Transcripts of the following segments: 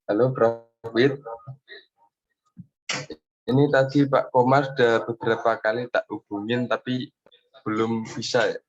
Halo, Prof. Wid. Ini tadi Pak Komar sudah beberapa kali tak hubungin, tapi belum bisa ya.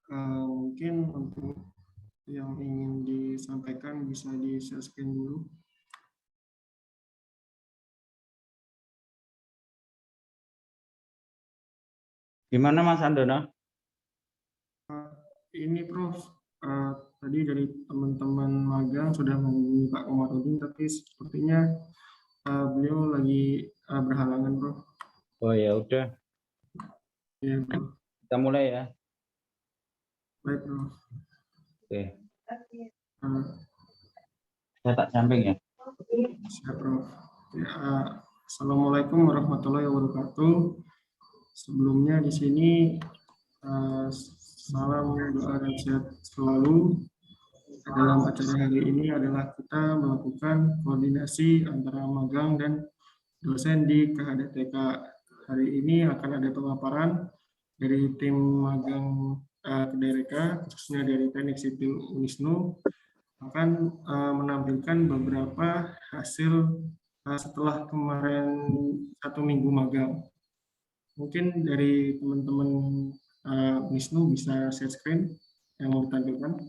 Mungkin untuk yang ingin disampaikan bisa di-share screen dulu. Gimana Mas Andono? Ini Prof, tadi dari teman-teman magang sudah menghubungi Pak Komarudin, tapi sepertinya beliau lagi berhalangan, Bro. Oh ya udah, Ya, Bro. kita mulai ya. Baik, Bro. Oke, Uh, saya tak samping ya. Siap, Bro. Ya, Assalamualaikum warahmatullahi wabarakatuh. Sebelumnya di sini salam doa dan sehat selalu. Dalam acara hari ini adalah kita melakukan koordinasi antara magang dan dosen di KHDTK. Hari ini akan ada pemaparan dari tim magang KDRK, khususnya dari Teknik Sipil Unisnu, akan menampilkan beberapa hasil setelah kemarin 1 minggu magang. Mungkin dari teman-teman Unisnu bisa share screen yang mau ditampilkan.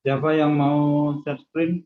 Siapa yang mau share screen?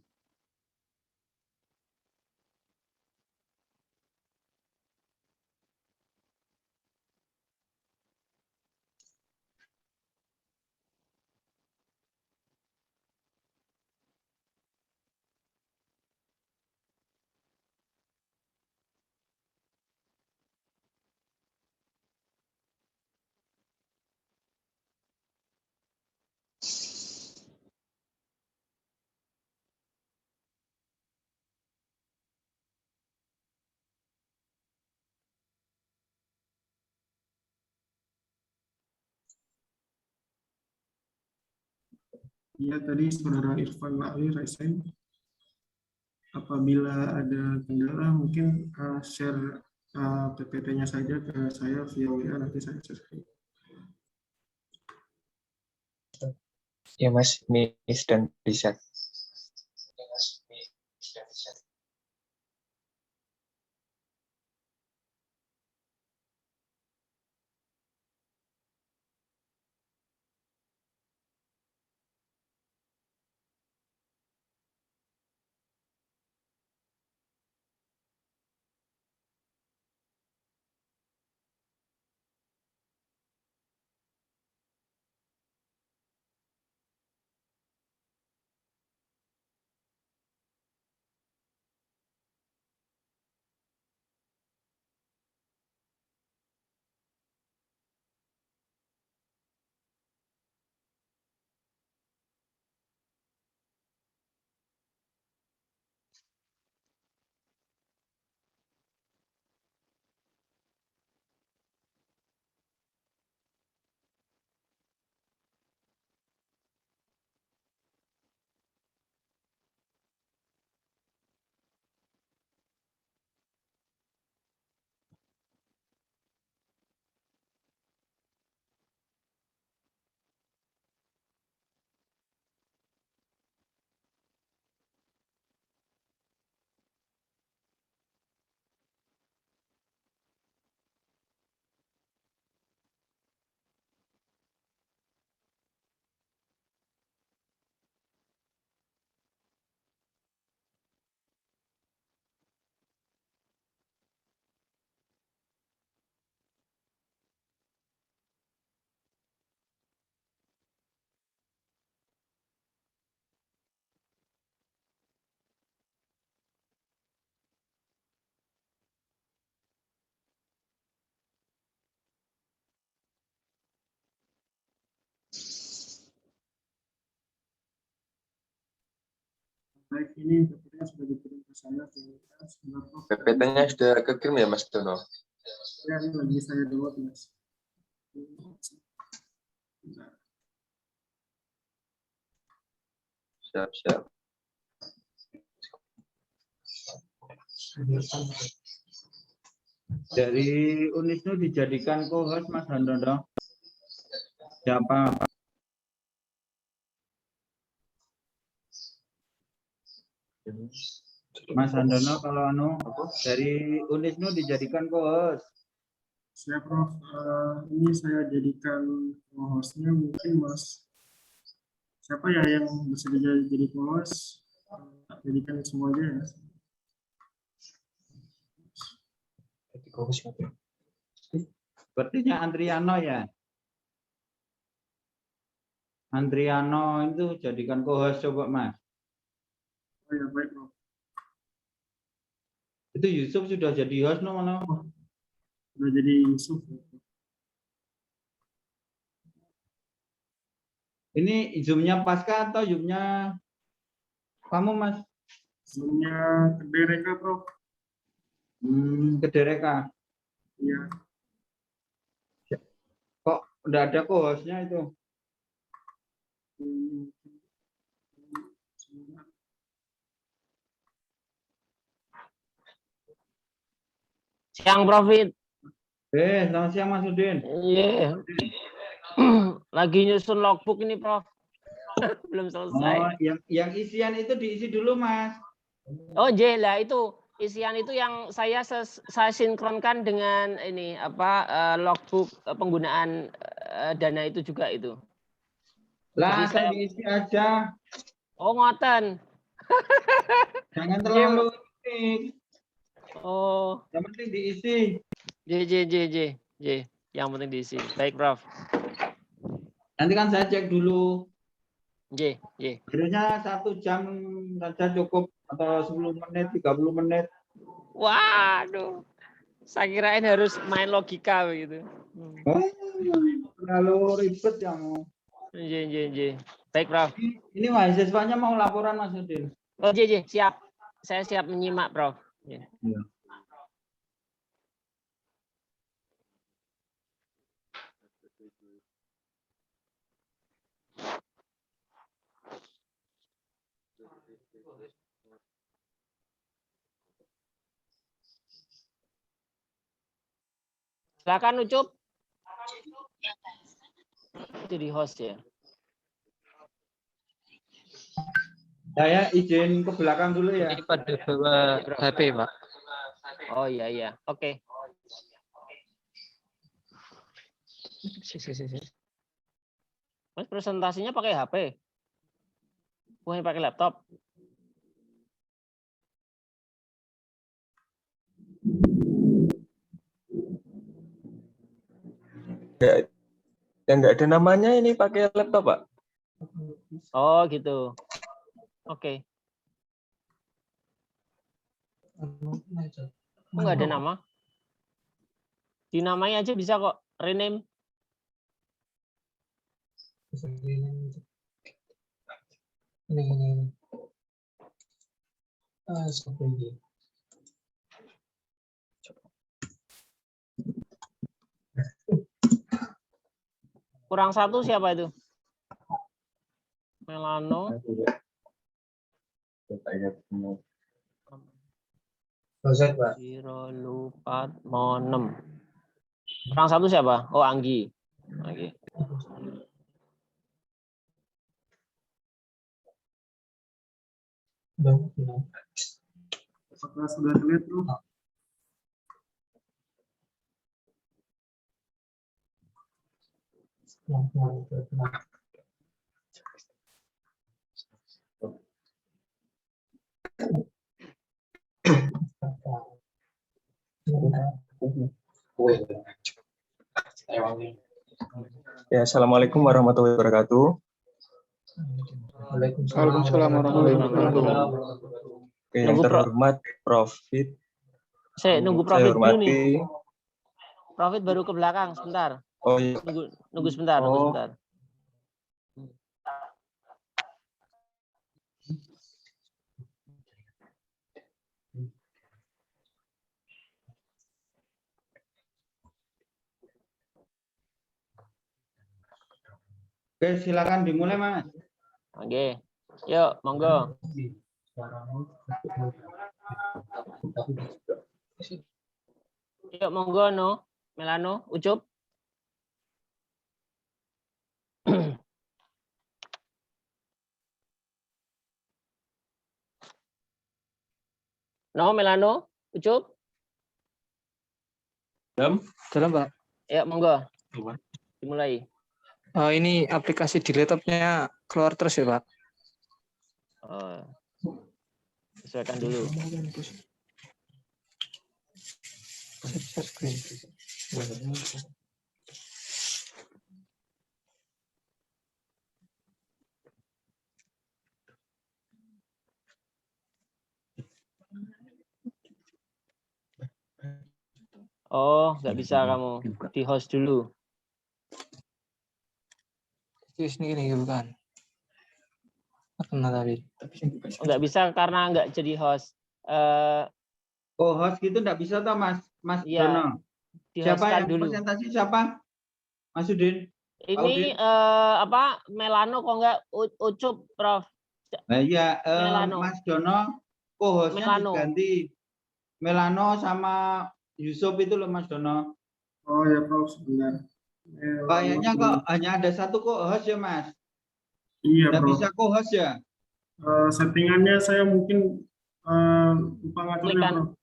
Ya, tadi Saudara Irfan Ali Raisen, apabila ada kendala mungkin share PPT-nya saja ke saya via WA, nanti saya share. Ya Mas, Miss dan bisa. Baik, ini PPT sudah dikirim ke saya. PPT-nya sudah kekirim ya Mas Dono? Ya, ini lagi saya download, Mas. Siap-siap. Dari Unisnu dijadikan co-host Mas Handono. Siapa? Mas Handono kalau dari Unisnu dijadikan co-host. Siap, Prof. Ini saya jadikan co-hostnya mungkin Mas. Siapa ya yang bisa jadi co-host? Jadikan semua aja ya. Sepertinya Andriano ya. Andriano itu jadikan co-host coba Mas. Oh ya, baik, Prof. Itu Yusuf sudah jadi host no mana? Sudah jadi Yusuf. Ini Zoom-nya Pasca atau Zoom-nya kamu Mas? Zoom-nya Kedai Reka, Prof. Kedai Reka. Iya. Kok udah ada co-hostnya itu? Siang, Profit. Selamat siang Mas Udin. Iya. Lagi nyusun logbook ini, Prof. Belum selesai. Oh, yang isian itu diisi dulu Mas. Oh, lah itu isian itu yang saya sinkronkan dengan ini logbook penggunaan dana itu juga itu. Lah, Jadi saya diisi aja. Oh, ngoten. Jangan terlalu ini. Oh, Yang penting diisi. J. Yang penting diisi. Baik, Prof. Nanti kan saya cek dulu. J. Akhirnya 1 jam saja cukup atau 10 menit, 30 menit. Waduh. Saya kirain harus main logika begitu. Oh, terlalu ribet ya mau. J. Baik, Prof. Ini mahasiswanya mau laporan Mas Udin. Oh, J. Siap. Saya siap menyimak, Prof. Ya. Silakan Ucup. Jadi host ya. Saya izin ke belakang dulu ya. Ini pada bawa HP, Pak. Oh iya. Oke. Mas presentasinya pakai HP? Bukan pakai laptop? Yang nggak ada namanya ini pakai laptop, Pak. Oh gitu. Oke. Kok nggak ada nama? Dinamai aja bisa kok. Rename. Ini. Kurang satu siapa itu? Melano. Lupat Monem. Kurang satu siapa? Oh, Anggi. Apakah sudah terlihat, Prof? Ya, Assalamualaikum warahmatullahi wabarakatuh. Waalaikumsalam warahmatullahi wabarakatuh. Oke, yang terhormat Profit. Saya nunggu Saya Profit dulu nih. hormati. Profit baru ke belakang sebentar. Oh iya. Nunggu sebentar. Oke, silakan dimulai Mas. Oke. Yuk, monggo. Yuk monggo no, Melano, Ucup. No, Melano, Ucup. Dalam, Pak. Yuk monggo. Dimulai. Ini aplikasi di laptopnya keluar terus ya, Pak? Oh, sesuaikan dulu. Oh, nggak bisa kamu. Di host dulu. Ini bukan. Pernah tadi. Oh, nggak bisa karena nggak jadi host. Oh, host gitu nggak bisa toh Mas Iya, Dono. Siapa di-hostkan yang dulu. presentasi siapa? Mas Udin. Ini Melano kok nggak Ucup, Prof. Nah iya, Melano. Mas Dono, co-hostnya Melano. diganti Melano sama Yusuf itu loh Mas Dono. Oh ya Prof, sebentar. Kayaknya kok hanya ada satu co-host ya Mas. Iya Nggak Prof. bisa co-host ya. Settingannya saya mungkin lupa ngaturnya Klikan. Prof.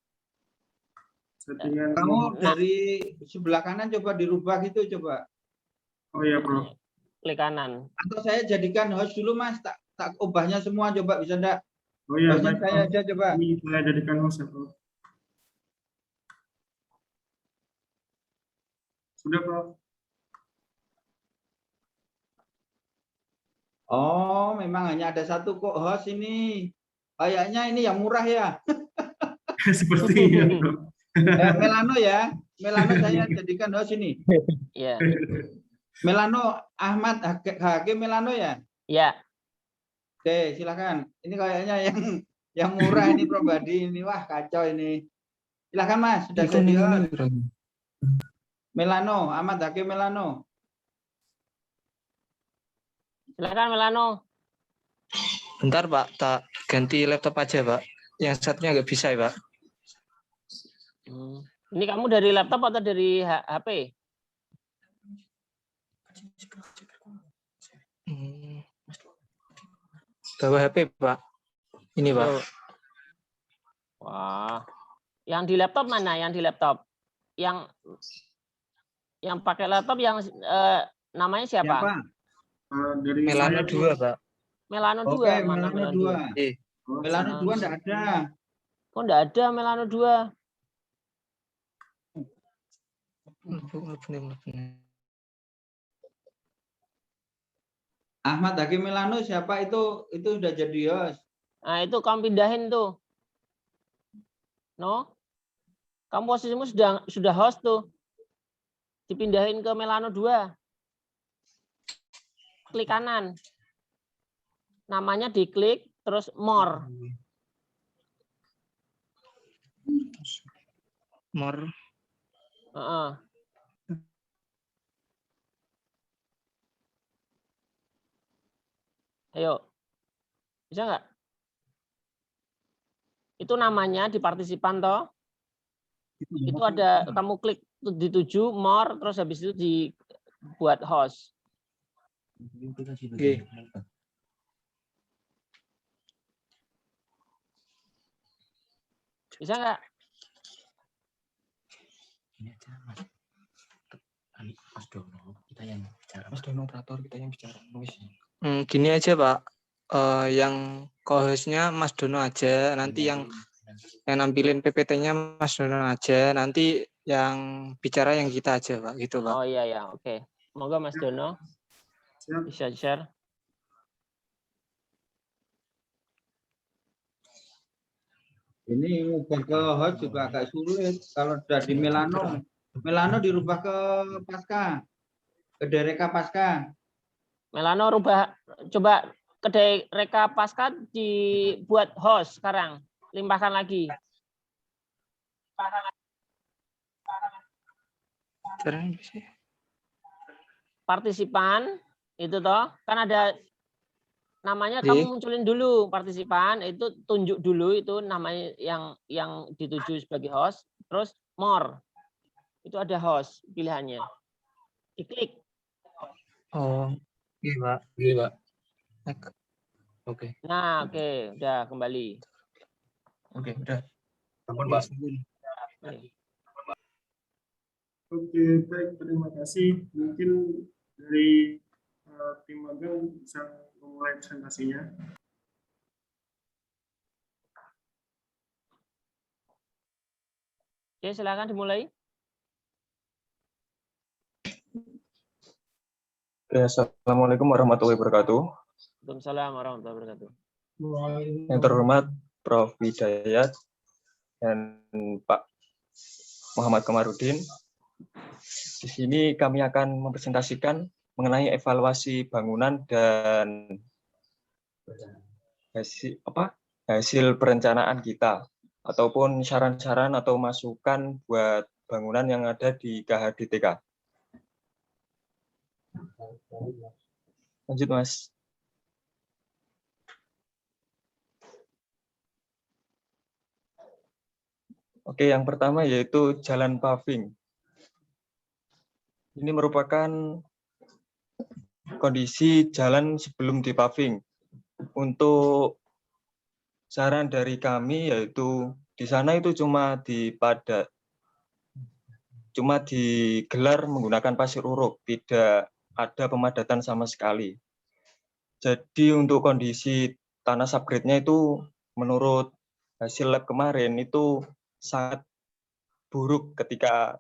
Settingan. Kamu dari sebelah kanan coba dirubah gitu coba. Oh ya Prof. Klik kanan. Atau saya jadikan host dulu Mas, tak ubahnya semua coba bisa enggak? Oh ya, Hostnya baik, saya Prof. aja coba. Ini saya jadikan host ya Prof. Sudah Prof. Oh, memang hanya ada satu kok host ini. Kayaknya ini yang murah ya. Sepertinya Prof. Melano ya. Melano saya jadikan host ini. Iya. Melano Ahmad Hakim Melano ya. Iya. Oke, silakan. Ini kayaknya yang murah ini Probadi ini. Wah, kacau ini. Silakan Mas, sudah jadi host. Melano, Ahmad Hakim Melano. Silakan Melano. Bentar Pak, tak ganti laptop aja Pak. Yang satunya nggak bisa ya Pak. Ini kamu dari laptop atau dari HP? Bawa HP Pak. Ini Pak. Wah, yang di laptop mana? Yang di laptop? Yang pakai laptop yang namanya siapa? Siapa? Dari Melano saya, 2 Pak. Melano 2. Oke, Mana Melano 2. Melano 2 enggak ada. Kok enggak ada Melano 2? Ahmad Hakim Melano siapa itu? Itu sudah jadi host. Nah, itu kamu pindahin tuh. No? Kamu posisimu sudah host tuh. Dipindahin ke Melano 2. Klik kanan. Namanya diklik, terus more. More. Ayo. Bisa nggak? Itu namanya di partisipan toh. Itu ada, kamu klik dituju, more, terus habis itu dibuat host. Oke. Bisa nggak? Mas Dono, kita yang bicara. Mas Dono operator, kita yang bicara. Gini aja Pak. Yang co-hostnya Mas Dono aja. Nanti yang nampilin PPT-nya Mas Dono aja. Nanti yang bicara yang kita aja Pak. Gitu Pak. Oh iya ya, oke. Semoga Mas Dono bisa share. Ini ngubah ke host juga agak sulit. Kalau sudah di Melano, Melano dirubah ke Pasca, ke Dereka Pasca. Melano coba ke Dereka Pasca dibuat host sekarang. Limpahkan lagi. Partisipan itu toh kan ada namanya, kamu munculin dulu partisipan, itu tunjuk dulu itu namanya yang dituju sebagai host, terus more. Itu ada host pilihannya. Diklik. Oh, iya Pak. Iya, Pak. Oke. Nah, oke, udah kembali. Oke, udah. Ampun, Pak. Oke. Oke, baik, terima kasih. Mungkin dari tim magang bisa memulai presentasinya. Oke, silakan dimulai. Oke, Assalamualaikum warahmatullahi wabarakatuh. Waalaikumsalam warahmatullahi wabarakatuh. Yang terhormat Prof. Hidayat dan Pak Muhammad Kamarudin. Di sini kami akan mempresentasikan mengenai evaluasi bangunan dan hasil perencanaan kita ataupun saran-saran atau masukan buat bangunan yang ada di KHDTK. Lanjut, Mas. Oke, yang pertama yaitu jalan paving. Ini merupakan kondisi jalan sebelum dipaving. Untuk saran dari kami yaitu di sana itu cuma digelar menggunakan pasir uruk, tidak ada pemadatan sama sekali. Jadi untuk kondisi tanah subgrade-nya itu menurut hasil lab kemarin itu sangat buruk ketika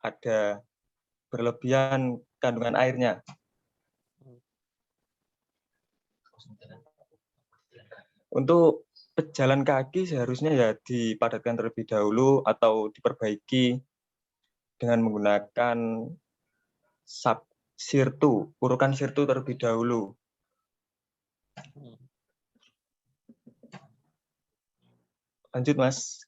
ada berlebihan kandungan airnya. Untuk pejalan kaki seharusnya ya dipadatkan terlebih dahulu atau diperbaiki dengan menggunakan urukan sirtu terlebih dahulu. Lanjut, Mas.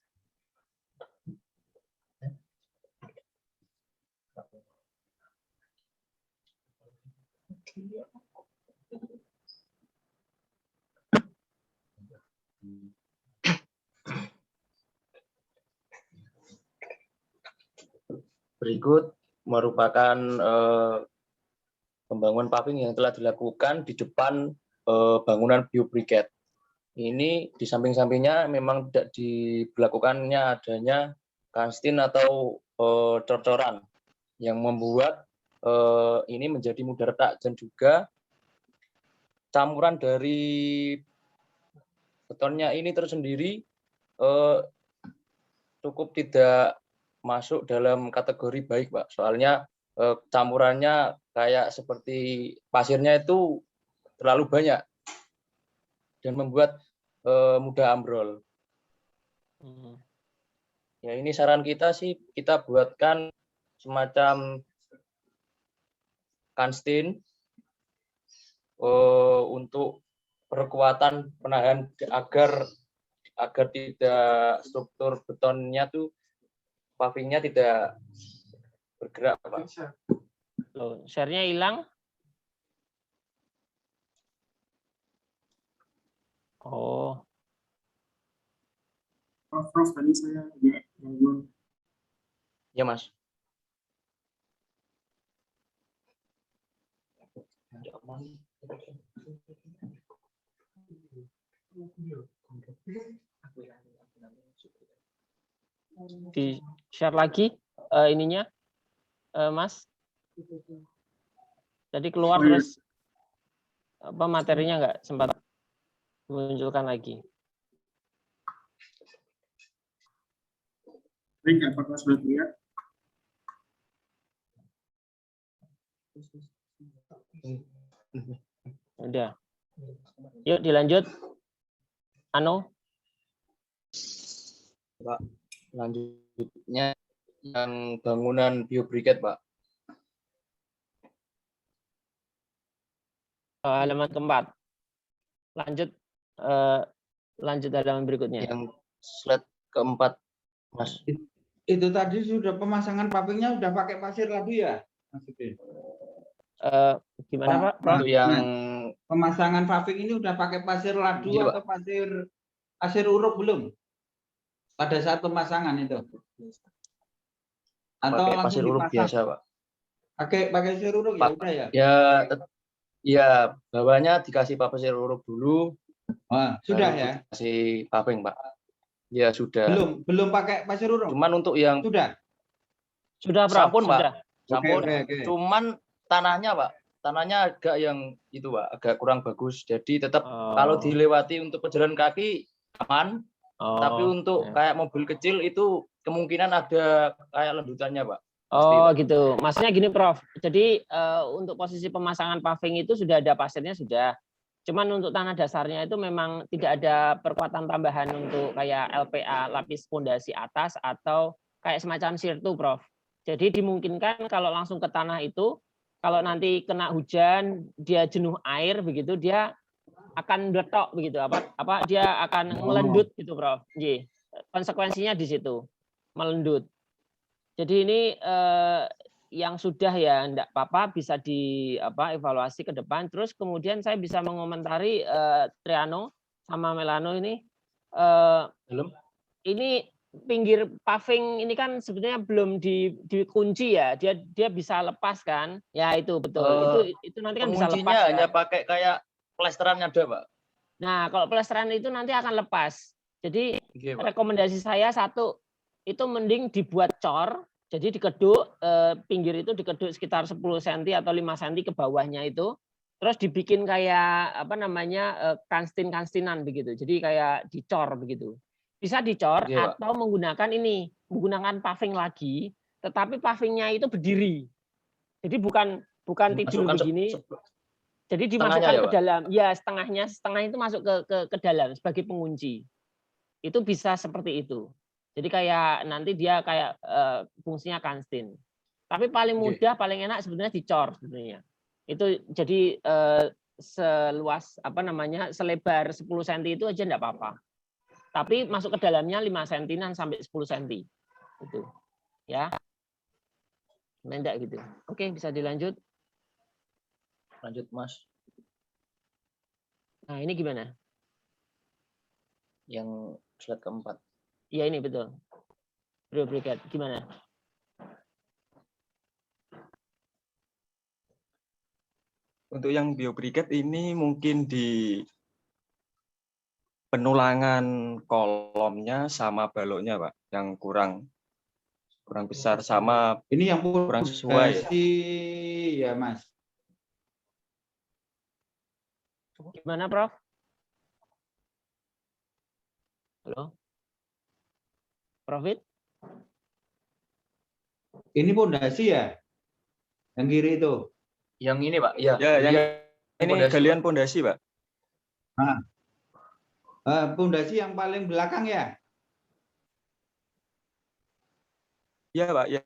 Berikut merupakan pembangunan paving yang telah dilakukan di depan bangunan biobriket. Ini di samping-sampingnya memang tidak diberlakukannya adanya kanstin atau cor-coran yang membuat ini menjadi mudah retak, dan juga campuran dari betonnya ini tersendiri cukup tidak masuk dalam kategori baik, Pak. Soalnya campurannya kayak seperti pasirnya itu terlalu banyak dan membuat mudah ambrol. Ya, ini saran kita sih, kita buatkan semacam kanstin untuk perkuatan penahan agar tidak struktur betonnya tuh pavingnya tidak bergerak, Pak. Loh, share-nya hilang. Oh. Prof, tadi saya agak gangguan. Ya, Mas. Di share lagi ininya, Mas. Jadi keluar terus apa materinya nggak sempat munculkan lagi. Baik, apakah sudah terlihat? Udah. Yuk dilanjut. Ano? Pak, selanjutnya yang bangunan biobriket, Pak. Halaman keempat. Lanjut halaman berikutnya. Yang slide keempat, Mas. Itu tadi sudah pemasangan pavingnya sudah pakai pasir ladu ya, Mas Udin? Gimana, Pak? Untuk yang Pemasangan paving ini sudah pakai pasir ladu Iya, atau pasir uruk belum? Pada saat pemasangan itu. Atau pakai langsung pasir uruk dipasang? biasa, Pak. Pakai pasir uruk ya Pak, udah ya. Ya bawahnya dikasih pasir uruk dulu, Wah, sudah baru ya. dikasih paving, Pak. Ya sudah. Belum pakai pasir uruk. Cuman untuk yang Sudah. Sudah, Prof. sampun, Sudah. Pak. Sampun. Oke. Cuman tanahnya, Pak. Tanahnya agak yang itu, Pak, agak kurang bagus. Jadi tetap kalau dilewati untuk pejalan kaki aman, tapi untuk kayak mobil kecil itu kemungkinan ada kayak lendutannya, Pak. Pasti, Oh Pak. gitu. Maksudnya gini, Prof. Jadi untuk posisi pemasangan paving itu sudah ada pasirnya sudah. Cuman untuk tanah dasarnya itu memang tidak ada perkuatan tambahan untuk kayak LPA, lapis pondasi atas atau kayak semacam sirtu, Prof. Jadi dimungkinkan kalau langsung ke tanah itu, kalau nanti kena hujan, dia jenuh air begitu, dia akan meletok begitu, dia akan melendut gitu, Prof. J. Konsekuensinya di situ, melendut. Jadi ini yang sudah ya enggak apa-apa bisa evaluasi ke depan. Terus kemudian saya bisa mengomentari Triano sama Melano ini ini pinggir paving ini kan sebenarnya belum dikunci ya. Dia bisa lepas kan? Ya itu betul. Itu nanti kan bisa lepas. Penguncinya hanya pakai kayak plesteran ada, Pak. Nah, kalau plesteran itu nanti akan lepas. Jadi rekomendasi saya satu, itu mending dibuat cor. Jadi dikeduk, pinggir itu dikeduk sekitar 10 cm atau 5 cm ke bawahnya itu. Terus dibikin kayak kanstin-kanstinan begitu. Jadi kayak dicor begitu. Bisa dicor atau menggunakan paving lagi, tetapi pavingnya itu berdiri. Jadi bukan tidur begini. Jadi dimasukkan ke dalam. Ya, setengah itu masuk ke dalam sebagai pengunci. Itu bisa seperti itu. Jadi kayak nanti dia kayak fungsinya kanstin. Tapi paling mudah, paling enak sebenarnya dicor sebenarnya. Itu jadi seluas selebar 10 cm itu aja enggak apa-apa. Tapi masuk ke dalamnya 5 cm sampai 10 cm. Itu. Ya. Mendak gitu. Oke, bisa dilanjut. Lanjut, Mas. Nah, ini gimana? Yang slide keempat. Iya, ini betul. Biobriket gimana? Untuk yang biobriket ini mungkin di penulangan kolomnya sama baloknya, Pak, yang kurang besar sama ini yang kurang sesuai. Ya, Mas. Gimana, Prof? Halo? Profit? Ini pondasi ya? Yang kiri itu? Yang ini, Pak. Ya, yang ini galian pondasi, Pak. Nah. Pondasi yang paling belakang ya? Iya, Pak, ya.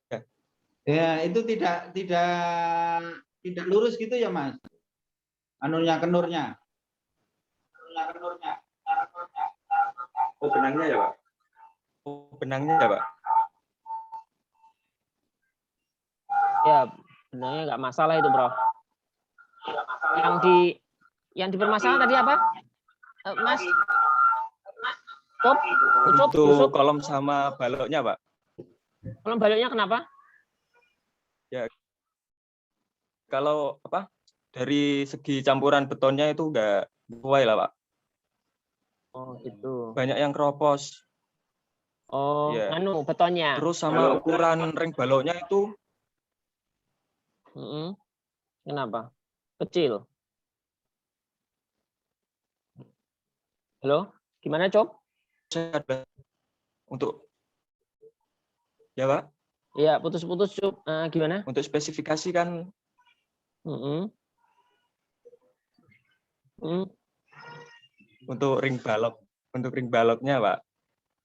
Ya, itu tidak lurus gitu ya, Mas? Kenurnya. Oh, benangnya ya, Pak? Oh, benangnya ya, Pak? Ya, benangnya nggak masalah itu, Bro. Yang dipermasalahkan tadi apa? Mas? Untuk kolom sama baloknya, Pak. Kolom baloknya kenapa? Ya, kalau dari segi campuran betonnya itu enggak sesuai lah, Pak. Oh, gitu. Banyak yang keropos. Oh, ya. Betonnya. Terus sama ukuran ring baloknya itu. Kenapa? Kecil. Halo, gimana, Cop? Untuk ya, Pak? Iya, putus-putus, Cop. Gimana? Untuk spesifikasi kan untuk ring baloknya, Pak,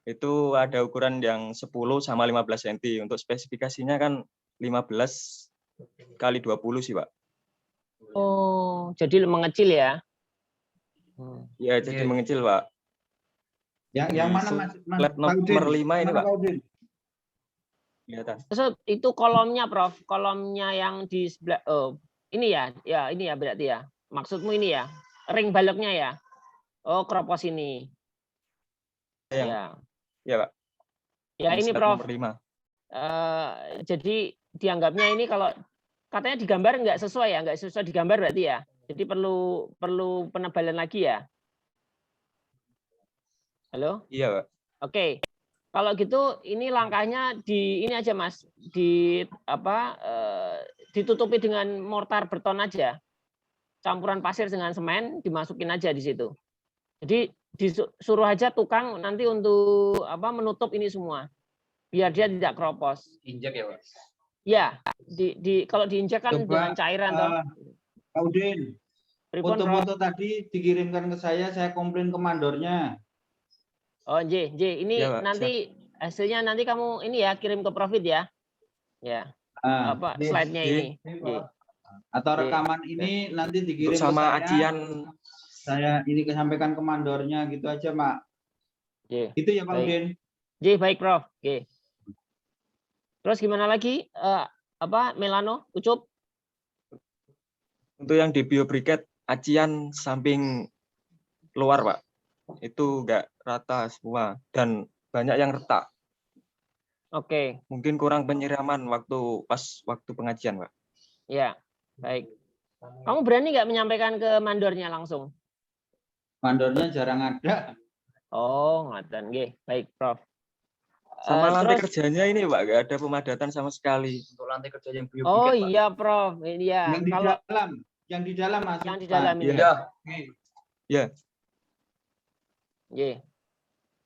itu ada ukuran yang 10 sama 15 cm. Untuk spesifikasinya kan 15 kali 20 sih, Pak. Oh, jadi mengecil ya? Ya, jadi mengecil, Pak. Yang mana, Mas? Flat nomor 5 ini, Pak. Terus itu kolomnya, Prof. Kolomnya yang di sebelah ini ya berarti ya. Maksudmu ini ya. Ring baloknya ya. Oh, kropos ini. Ya, Pak. Ya, ini, Prof. Jadi dianggapnya ini kalau katanya digambar nggak sesuai ya, nggak sesuai digambar berarti ya. Jadi perlu penebalan lagi ya. Halo? Iya, Pak. Oke. Kalau gitu ini langkahnya ini aja Mas, ditutupi dengan mortar beton aja. Campuran pasir dengan semen dimasukin aja di situ. Jadi disuruh aja tukang nanti untuk menutup ini semua. Biar dia tidak keropos. Injek ya, Pak. Ya, kalau diinjek kan Coba, dengan cairan toh. Pak Udin, Pripun, Prof? foto-foto tadi dikirimkan ke saya komplain ke mandornya. Oh, J, ini Ya, Pak, nanti hasilnya nanti kamu ini ya kirim ke Profit ya. Ya. Slide-nya ini. Atau rekaman ini nanti dikirim Untuk sama ke saya. ajian Saya ini sampaikan ke mandornya gitu aja, Pak. J. Itu ya, Pak Baik. Udin. J, baik, Prof. Oke. Terus gimana lagi? Melano, Ucup? untuk yang di biobriket acian samping luar, Pak. Itu enggak rata semua dan banyak yang retak. Oke. Mungkin kurang penyiraman waktu pengajian, Pak. Ya, baik. Kamu berani nggak menyampaikan ke mandornya langsung? Mandornya jarang ada. Oh, ngaten nggih. Baik, Prof. Sama lantai kerjanya ini, Pak, nggak ada pemadatan sama sekali. Untuk lantai kerja yang biobriket, Oh Pak. iya, Prof. Iya. Yang di dalam Mas. Yang di dalam ini. Iya. Ya. Iya.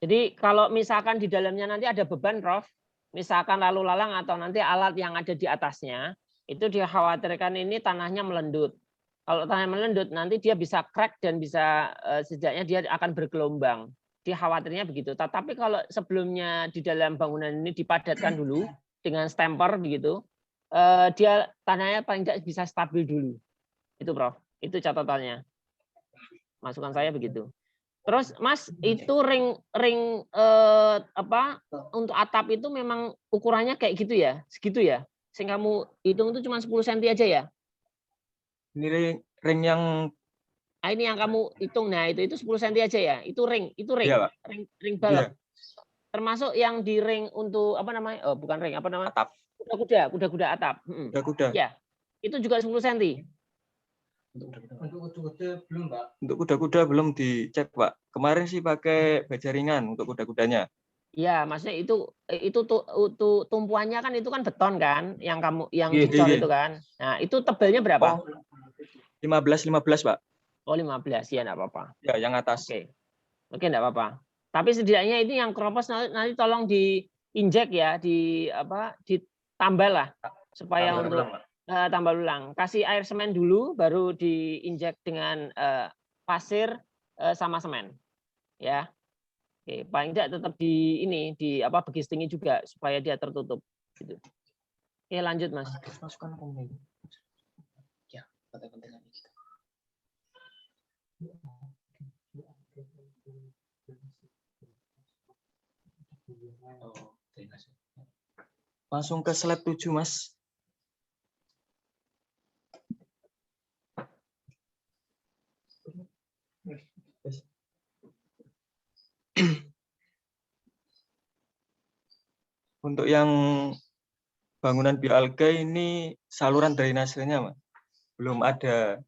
Jadi kalau misalkan di dalamnya nanti ada beban, Prof, misalkan lalu lalang atau nanti alat yang ada di atasnya, itu dikhawatirkan ini tanahnya melendut. Kalau tanahnya melendut, nanti dia bisa crack dan bisa setidaknya dia akan bergelombang. Dikhawatirnya begitu. Tetapi kalau sebelumnya di dalam bangunan ini dipadatkan dulu dengan stemper begitu, dia tanahnya paling tidak bisa stabil dulu. Itu, Prof. Itu catatannya. Masukan saya begitu. Terus Mas, itu ring untuk atap itu memang ukurannya kayak gitu ya? Segitu ya? Sing kamu hitung itu cuma 10 cm aja ya? Ini ring yang Ini yang kamu hitung. Nah, itu 10 cm aja ya? Itu ring. Iya, Pak. Ring balok. Iya. Termasuk yang di ring untuk apa namanya? Oh, bukan ring, apa namanya? Atap. Kuda-kuda atap. Kuda-kuda. Ya. Itu juga 10 cm. Untuk kuda-kuda belum, Pak. Untuk kuda-kuda belum dicek, Pak. Kemarin sih pakai baja ringan untuk kuda-kudanya. Iya, maksudnya itu tumpuannya kan itu kan beton kan, yang dicor Iya. itu kan. Nah, itu tebalnya berapa? 15, Pak. Oh, 15 ya, enggak apa-apa. Ya, yang atas. Oke, enggak apa-apa. Tapi setidaknya ini yang keropos nanti tolong diinjek ya, ditambah lah supaya untuk tambah ulang. Kasih air semen dulu, baru diinjek dengan pasir sama semen. Ya. Oke, paling tidak tetap begistingi juga supaya dia tertutup. Gitu. Oke, lanjut Mas. Masukkan komen. Ya, penting-pentingan gitu. Langsung ke slide 7, Mas. Untuk yang bangunan bioalga ini saluran drainasenya, Mas. Belum ada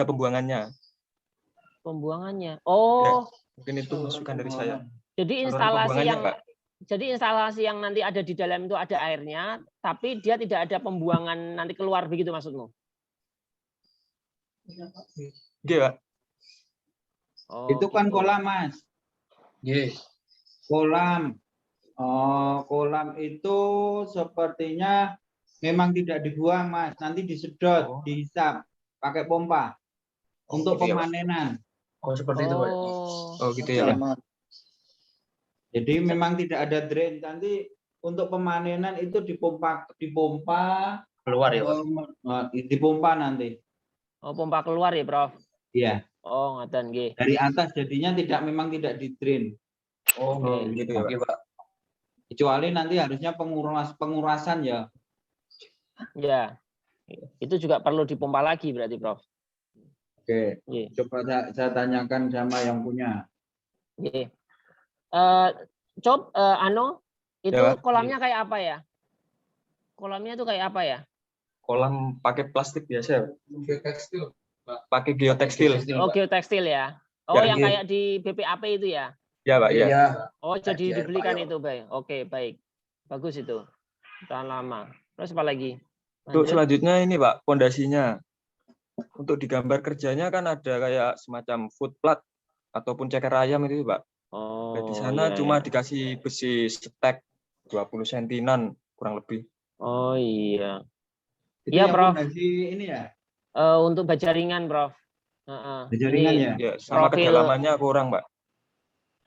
pembuangannya. Pembuangannya. Oh. Ya, mungkin itu masukan dari saya. Jadi instalasi yang nanti ada di dalam itu ada airnya, tapi dia tidak ada pembuangan nanti keluar begitu maksudmu? Iya, Pak. Oh, itu kan gitu. Kolam, Mas. Iya. Kolam. Oh, kolam itu sepertinya memang tidak dibuang, Mas. Nanti disedot, dihisap pakai pompa untuk gitu pemanenan. Oh, seperti itu, Pak. Oh, gitu ya. Jadi memang tidak ada drain. Nanti untuk pemanenan itu dipompa keluar ya, Pak. Dipompa nanti. Oh, pompa keluar ya, Prof. Iya. Oh, ngaten nggih. Dari atas jadinya memang tidak di drain. Oh, gitu ya, Pak. Kecuali nanti harusnya pengurasan ya. Ya. Itu juga perlu dipompa lagi berarti, Prof. Oke. Coba saya tanyakan sama yang punya. Cob, Ano, itu Ya, Pak. kolamnya kayak apa ya? Kolamnya itu kayak apa ya? Kolam pakai plastik biasa. Pakai geotekstil. Oh, geotekstil ya. Oh, Ya, yang kayak di BPAP itu ya. Ya, Pak, ya. Oh, jadi dibelikan itu, baik. Oke, baik. Bagus itu. Tahan lama. Terus apa lagi? Untuk selanjutnya ini, Pak, pondasinya. Untuk digambar kerjanya kan ada kayak semacam foot plat ataupun ceker ayam itu, Pak. Oh, Nah, di sana iya, cuma iya. dikasih besi stek 20 sentinan kurang lebih. Oh, iya. Itu Iya, yang Prof. fondasi ini ya. Untuk baja ringan, Prof. Jaringan Ini ya. Ya, sama profil kedalamannya kurang, Pak.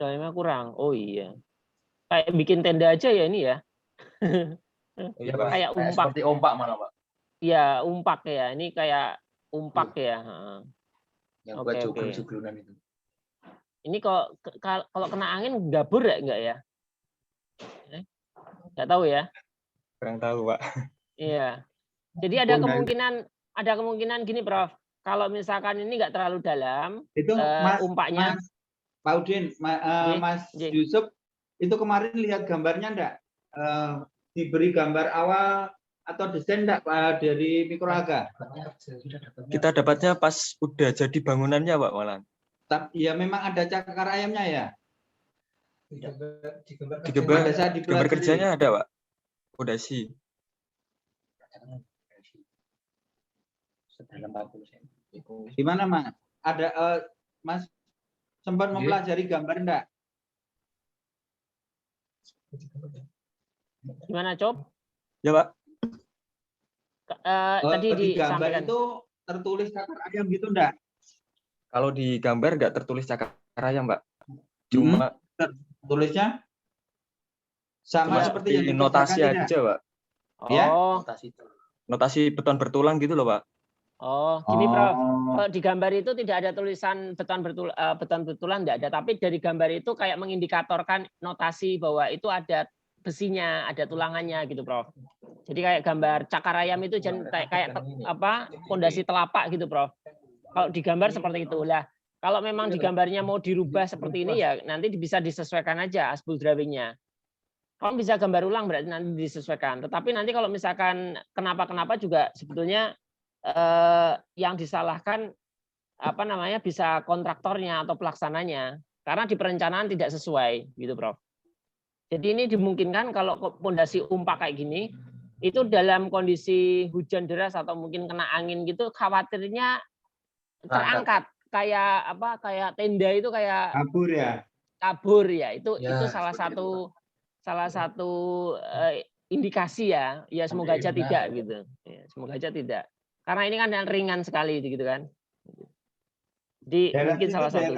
dalamnya kurang. Oh, iya. Kayak bikin tenda aja ya ini ya. Iya, Pak. Kayak umpak. Seperti ompak malah, Pak. Iya, umpak ya. Ini kayak umpak ya. Yang Oke, buat oke. jogger-joggeran itu. Ini kalau kena angin gabur ya enggak ya? Enggak tahu ya. Kurang tahu, Pak. Iya. Jadi ada kemungkinan gini, Prof. Kalau misalkan ini enggak terlalu dalam, Itu umpaknya. Pak Udin, Mas Yusuf, itu kemarin lihat gambarnya enggak? Diberi gambar awal atau desain enggak dari Mikroaga? Kita dapatnya pas udah jadi bangunannya, Pak, malah. Ya memang ada cakar ayamnya ya? Di gambar kerjanya ada, Pak. Pondasi. Sedalam 40 cm. Gimana, Mas? Ada Mas sempat mempelajari gambar enggak? Gimana, Cob? Ya, Pak. Tadi di gambar disampaikan. itu tertulis cakar ayam gitu enggak? Kalau di gambar nggak tertulis cakar ayam, Pak. Cuma tulisnya sama seperti yang notasi dikerjakan aja, Pak. Ya? Notasi beton bertulang gitu loh, Pak. Oh, gini, Prof. Kalau di gambar itu tidak ada tulisan beton bertulang enggak ada, tapi dari gambar itu kayak mengindikatorkan notasi bahwa itu ada besinya, ada tulangannya gitu, Prof. Jadi kayak gambar cakar ayam itu kayak apa? Pondasi telapak gitu, Prof. Kalau digambar seperti itu. Lah, kalau memang di gambarnya mau dirubah seperti ini ya nanti bisa disesuaikan aja asbul drawingnya. Kalau bisa gambar ulang berarti nanti disesuaikan. Tetapi nanti kalau misalkan kenapa juga sebetulnya yang disalahkan bisa kontraktornya atau pelaksananya karena di perencanaan tidak sesuai gitu, Prof. Jadi ini dimungkinkan kalau pondasi umpak kayak gini itu dalam kondisi hujan deras atau mungkin kena angin gitu khawatirnya terangkat kayak tenda itu kayak kabur ya itu salah satu indikasi ya semoga aja tidak gitu ya, semoga aja tidak karena ini kan yang ringan sekali gitu kan di mungkin salah satu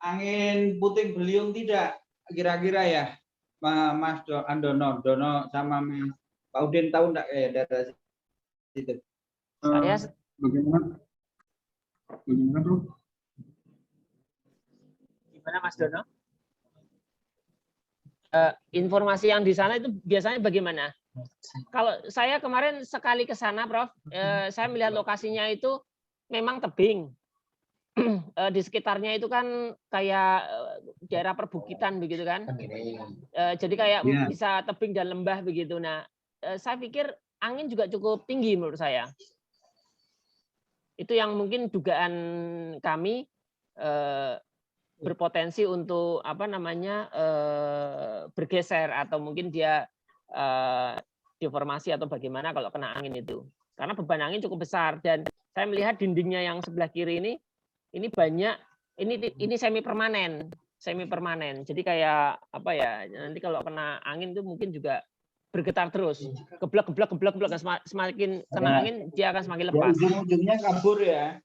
angin puting beliung tidak kira-kira ya Mas Andono sama Mas Pak Udin tahu enggak daerah situ saya Bagaimana, Bro? Gimana, Mas Dono? Informasi yang di sana itu biasanya bagaimana? Kalau saya kemarin sekali ke sana, Prof, saya melihat lokasinya itu memang tebing. Di sekitarnya itu kan kayak daerah perbukitan begitu kan. Jadi kayak bisa tebing dan lembah begitu. Nah, saya pikir angin juga cukup tinggi menurut saya. Itu yang mungkin dugaan kami berpotensi untuk bergeser atau mungkin dia deformasi atau bagaimana kalau kena angin itu. Karena beban angin cukup besar dan saya melihat dindingnya yang sebelah kiri ini banyak ini semi permanen. Jadi kayak nanti kalau kena angin itu mungkin juga bergetar terus, geblak, semakin kena angin dia akan semakin lepas. Ujung-ujungnya kabur ya.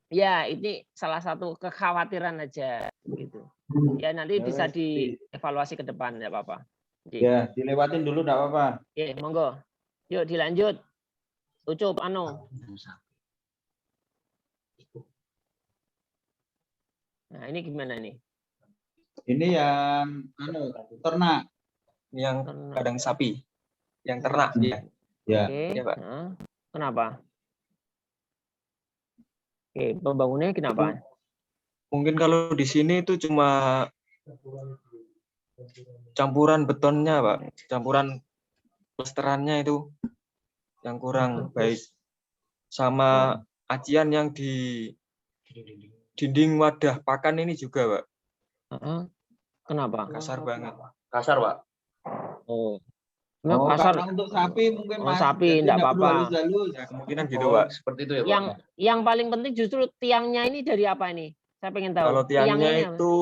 Ya, ini salah satu kekhawatiran aja gitu. Ya nanti bisa dievaluasi ke depan ya apa-apa. Ya, dilewatin dulu enggak apa-apa. Oke, monggo. Yuk dilanjut. Ucup Nah, ini gimana nih? Ini yang ternak. Yang kandang sapi, yang ternak ya. Oke. Ya, Pak. Kenapa? Oke, pembangunannya kenapa? Mungkin kalau di sini itu cuma campuran betonnya, Pak. Campuran plesterannya itu yang kurang baik. Sama acian yang di dinding wadah pakan ini juga, Pak. Kenapa? Kasar banget. Kasar, Pak. Oh. Oh, Kasar. karena untuk sapi mungkin Oh, Mas. sapi, Jadi enggak nggak perlu apa-apa. halus-halus. Ya, kemungkinan gitu, Pak. Seperti itu ya, Pak. Yang paling penting justru tiangnya ini dari apa ini? Saya pengen tahu. Kalau tiangnya ini apa? itu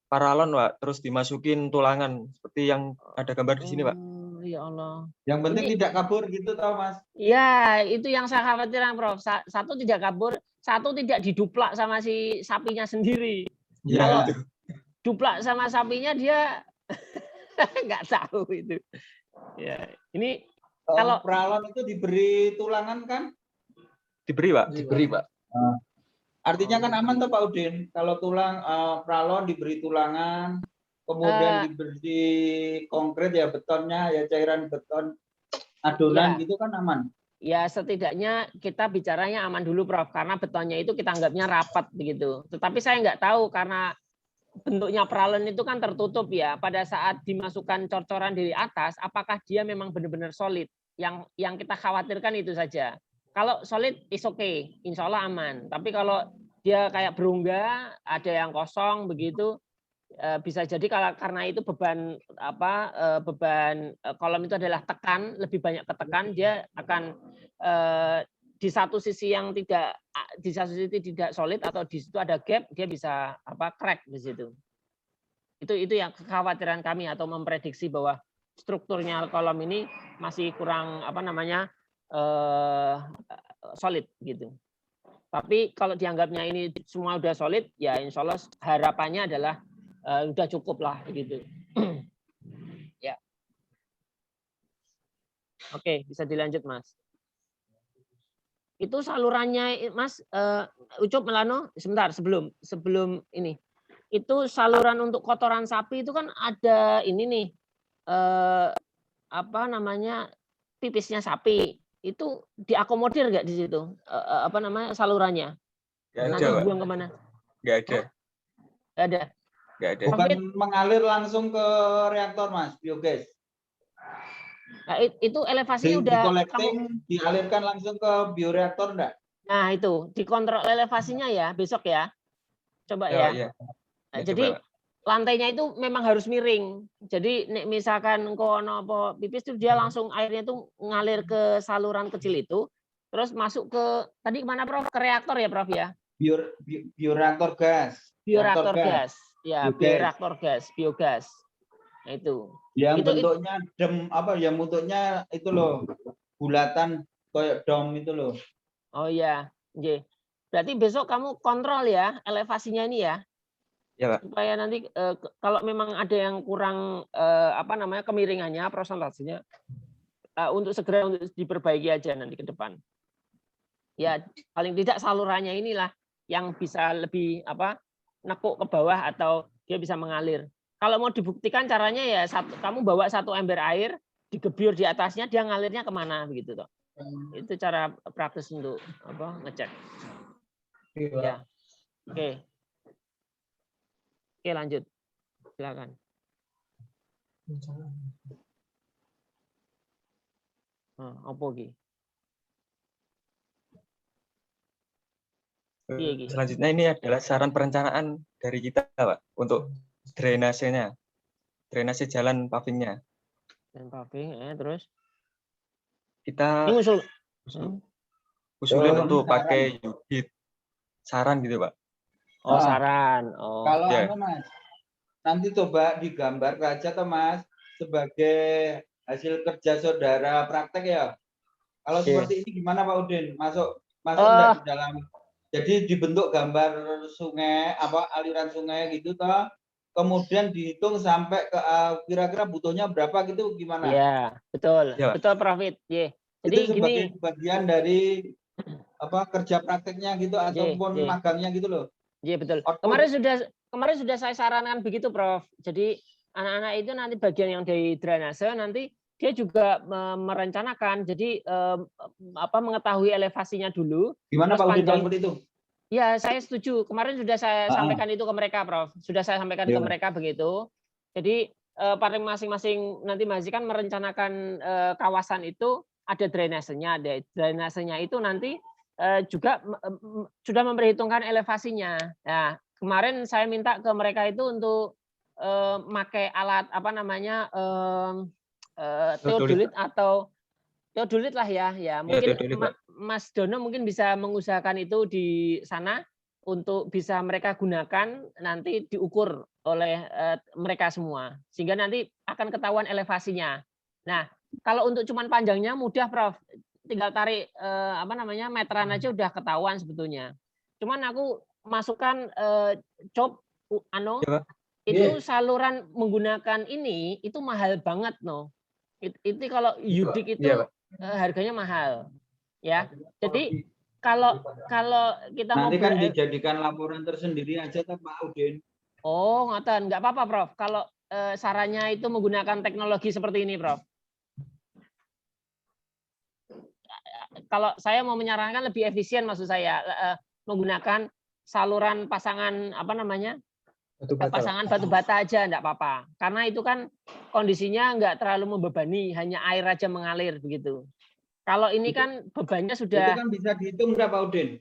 paralon, Pak, terus dimasukin tulangan seperti yang ada gambar di sini, Pak. Oh, ya Allah. Yang penting Ini- tidak kabur gitu tau Mas. Ya, itu yang saya khawatirkan, Prof. Satu tidak kabur, satu tidak diduplak sama si sapinya sendiri. Ya, Kalau itu. duplak sama sapinya dia nggak tahu itu. Ya, ini Kalau Kalau- pralon itu diberi tulangan kan? Diberi, Pak. Diberi, Pak. Artinya kan aman tuh Pak Udin. Kalau tulang pralon diberi tulangan, kemudian diberi konkret ya betonnya, ya cairan beton adonan Ya. gitu kan aman. ya setidaknya kita bicaranya aman dulu, Prof. Karena betonnya itu kita anggapnya rapat begitu. Tetapi saya nggak tahu karena bentuknya pralon itu kan tertutup ya. Pada saat dimasukkan cor-coran dari atas, apakah dia memang benar-benar solid? Yang kita khawatirkan itu saja. Kalau solid is okay, insya Allah aman. Tapi kalau dia kayak berunggah, ada yang kosong begitu, bisa jadi karena itu beban kolom itu adalah tekan, lebih banyak ketekan, dia akan di satu sisi yang tidak solid atau di situ ada gap, dia bisa crack di situ. Itu yang kekhawatiran kami atau memprediksi bahwa strukturnya kolom ini masih kurang solid gitu. Tapi kalau dianggapnya ini semua udah solid, ya insya Allah harapannya adalah udah cukup lah gitu. Ya. Oke, bisa dilanjut Mas. Itu salurannya Mas Ucup Melano, sebentar sebelum ini. Itu saluran untuk kotoran sapi itu kan ada ini nih pipisnya sapi. Itu diakomodir nggak di situ? Salurannya? Nggak ada, Nanti Pak. buang kemana? Nggak ada. Nggak ada. Nggak ada. Bukan mengalir langsung ke reaktor Mas, biogas. Nah, itu elevasinya udah Di-collecting, dialirkan langsung ke bioreaktor enggak? Nah, itu dikontrol elevasinya ya besok ya. Coba Ya, ya. iya. Nah, Ya, jadi coba, Pak. lantainya itu memang harus miring. Jadi misalkan kono apa pipis itu dia langsung airnya itu ngalir ke saluran kecil itu, terus masuk ke tadi kemana Prof? Ke reaktor ya Prof ya? Bioreaktor gas. Bioreaktor gas. Ya, Biogas. bioreaktor gas, biogas. Nah, itu. Yang Itu- bentuknya yang bentuknya itu loh, bulatan kayak dom itu loh. Oh iya, nggih. Berarti besok kamu kontrol ya elevasinya ini ya. Ya, Pak. Supaya nanti kalau memang ada yang kurang kemiringannya, prosentasenya untuk segera untuk diperbaiki aja nanti ke depan. Ya paling tidak salurannya inilah yang bisa lebih nekuk ke bawah atau dia bisa mengalir. Kalau mau dibuktikan caranya ya kamu bawa 1 ember air, digebyur di atasnya, dia ngalirnya kemana begitu toh. Itu cara praktis untuk ngecek. Ya. Oke. Oke, lanjut. Silakan. Apa iki? Iya, Ki. Selanjutnya ini adalah saran perencanaan dari kita, Pak, untuk drainasenya, drainase jalan pavingnya. Dan paving, terus Kita ini usul. usulin Oh, untuk ini saran. pakai unit saran gitu, Pak. Oh, Ah. saran. Oh. Kalau Ya. Mas, nanti coba digambar aja toh Mas sebagai hasil kerja saudara praktek ya. Kalau Oke. seperti ini gimana Pak Udin? Masuk Oh. enggak di dalam. Jadi dibentuk gambar sungai aliran sungai gitu toh. Kemudian dihitung sampai ke kira-kira butuhnya berapa gitu gimana? Iya, betul. Ya, Pak. Betul, Profit. Jadi Itu gini, sebagai bagian dari kerja prakteknya gitu ataupun ye. magangnya gitu loh. iya betul. Output. Kemarin sudah saya sarankan begitu, Prof. Jadi anak-anak itu nanti bagian yang dari drainase nanti dia juga merencanakan. Jadi mengetahui elevasinya dulu. Gimana Terus Pak Udin kalau panjang- seperti itu? Ya, saya setuju. Kemarin sudah saya sampaikan itu ke mereka, Prof. Sudah saya sampaikan ke Iya. mereka begitu. Jadi paling masing-masing nanti masih kan merencanakan kawasan itu ada drainasenya, itu nanti juga sudah memperhitungkan elevasinya. Nah, kemarin saya minta ke mereka itu untuk pakai alat apa namanya teodolit atau teodolit lah ya. Mungkin Mas Dono mungkin bisa mengusahakan itu di sana untuk bisa mereka gunakan nanti diukur oleh mereka semua sehingga nanti akan ketahuan elevasinya. Nah, kalau untuk cuman panjangnya mudah Prof. Tinggal tarik apa namanya meteran aja udah ketahuan sebetulnya. Cuman aku masukkan itu saluran menggunakan ini itu mahal banget Itu kalau Yudik itu harganya mahal. Ya. Jadi kalau kita nanti mau kan dijadikan laporan tersendiri aja Pak Udin. Oh, ngoten, nggak apa-apa, Prof. Kalau sarannya itu menggunakan teknologi seperti ini, Prof. Kalau saya mau menyarankan lebih efisien, maksud saya menggunakan saluran pasangan apa namanya? Pasangan batu bata aja, enggak apa-apa. Karena itu kan kondisinya nggak terlalu membebani, hanya air aja mengalir begitu. Kalau ini kan bebannya sudah. Itu kan bisa dihitung berapa Udin?